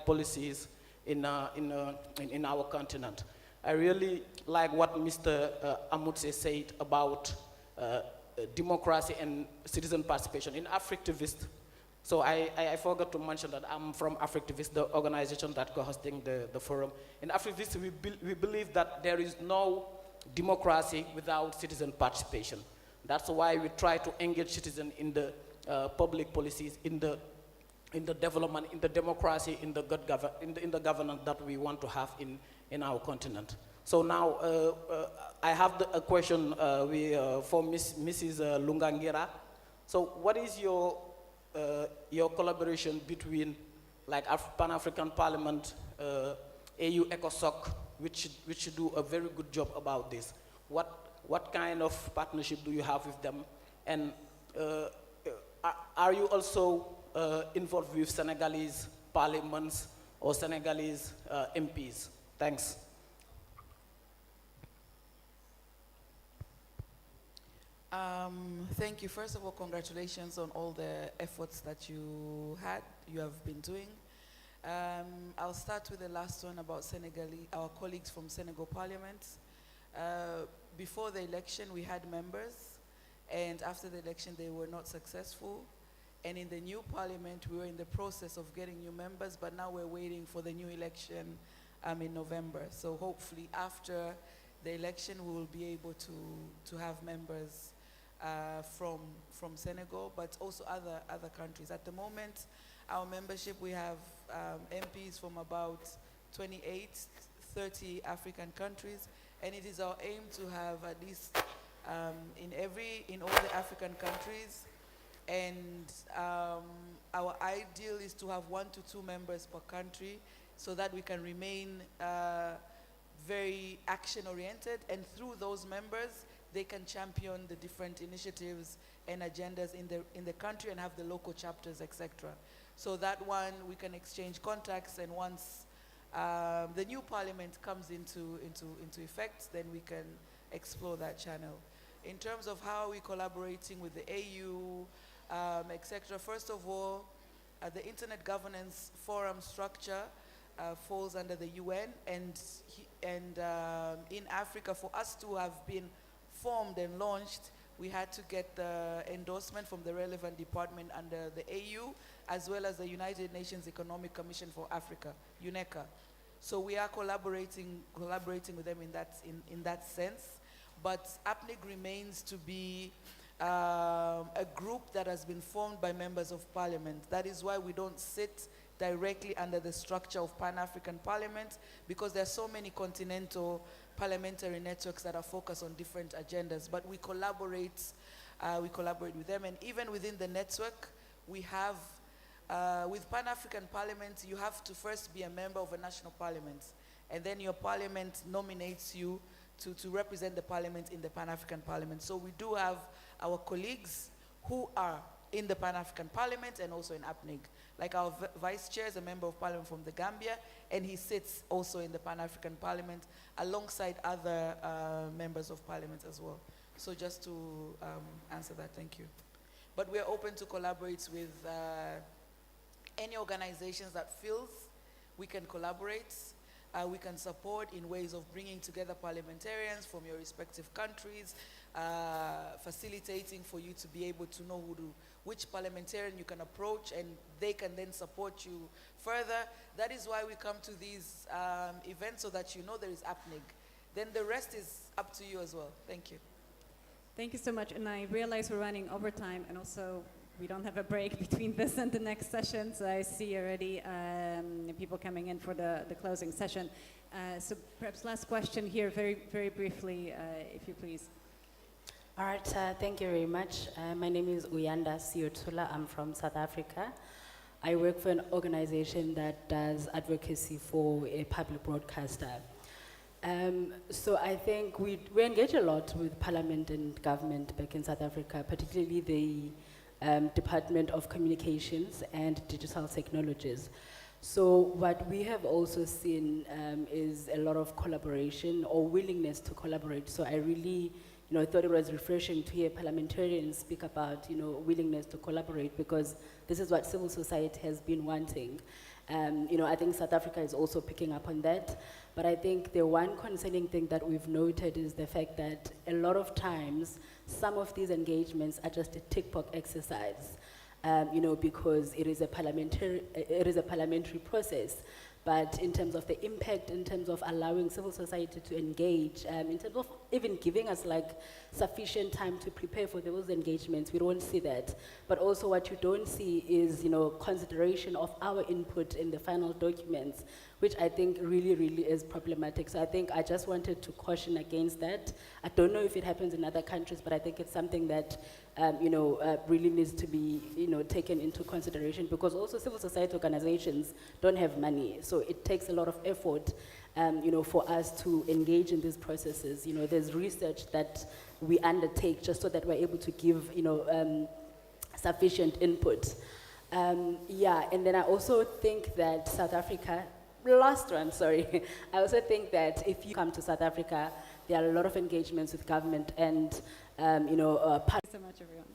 policies in our continent. I really like what Mr. Amutse said about democracy and citizen participation in Africtivist. So I forgot to mention that I'm from Africtivist, the organization that co-hosting the forum. In Africtivist, we believe that there is no democracy without citizen participation. That's why we try to engage citizens in the public policies, in the development, in the democracy, in the governance that we want to have in our continent. So now I have a question for Mrs. Lungangira. So what is your collaboration between Pan-African Parliament, AU ECOSOC, which do a very good job about this? What kind of partnership do you have with them? And are you also involved with Senegalese parliaments or Senegalese MPs? Thanks. Thank you. First of all, congratulations on all the efforts that you have been doing. I'll start with the last one about our colleagues from Senegal Parliament. Before the election, we had members, and after the election, they were not successful. And in the new parliament, we were in the process of getting new members, but now we're waiting for the new election in November. So hopefully after the election, we will be able to have members from Senegal, but also other countries. At the moment, our membership, we have MPs from about 28, 30 African countries, and it is our aim to have at least in all the African countries, and our ideal is to have 1 to 2 members per country, so that we can remain very action-oriented, and through those members, they can champion the different initiatives and agendas in the country and have the local chapters, etc. So that one, we can exchange contacts, and once the new parliament comes into effect, then we can explore that channel. In terms of how we're collaborating with the AU, etc., first of all, the Internet Governance Forum structure falls under the UN, and in Africa, for us to have been formed and launched, we had to get the endorsement from the relevant department under the AU, as well as the United Nations Economic Commission for Africa, UNECA. So we are collaborating with them in that sense. But APNIG remains to be a group that has been formed by members of parliament. That is why we don't sit directly under the structure of Pan-African Parliament, because there are so many continental parliamentary networks that are focused on different agendas. But we collaborate with them, and even within the network, we have, with Pan-African Parliament, you have to first be a member of a national parliament, and then your parliament nominates you to represent the parliament in the Pan-African Parliament. So we do have our colleagues who are in the Pan-African Parliament and also in APNIG. Like our vice chair is a member of parliament from the Gambia, and he sits also in the Pan-African Parliament alongside other members of parliament as well. So just to answer that, thank you. But we're open to collaborate with any organizations that feels we can collaborate. We can support in ways of bringing together parliamentarians from your respective countries, facilitating for you to be able to know which parliamentarian you can approach, and they can then support you further. That is why we come to these events, so that you know there is APNIG. Then the rest is up to you as well. Thank you. Thank you so much. And I realize we're running overtime, and also we don't have a break between this and the next session, so I see already people coming in for the closing session. So perhaps last question here, very, very briefly, if you please. All right, thank you very much. My name is Uyanda Siotula. I'm from South Africa. I work for an organization that does advocacy for a public broadcaster. So I think we engage a lot with Parliament and government back in South Africa, particularly the Department of Communications and Digital Technologies. So what we have also seen is a lot of collaboration or willingness to collaborate. So I really, thought it was refreshing to hear parliamentarians speak about, willingness to collaborate, because this is what civil society has been wanting. I think South Africa is also picking up on that. But I think the one concerning thing that we've noted is the fact that a lot of times, some of these engagements are just a tick-box exercise, because it is a parliamentary process. But in terms of the impact, in terms of allowing civil society to engage, in terms of even giving us sufficient time to prepare for those engagements, we don't see that. But also what you don't see is, consideration of our input in the final documents, which I think really, really is problematic. So I think I just wanted to caution against that. I don't know if it happens in other countries, but I think it's something that, really needs to be, taken into consideration, because also civil society organizations don't have money. So it takes a lot of effort, for us to engage in these processes. There's research that we undertake just so that we're able to give, sufficient input. And then I also think that South Africa, last one, sorry. I also think that if you come to South Africa, there are a lot of engagements with government and, Thank you so much, everyone.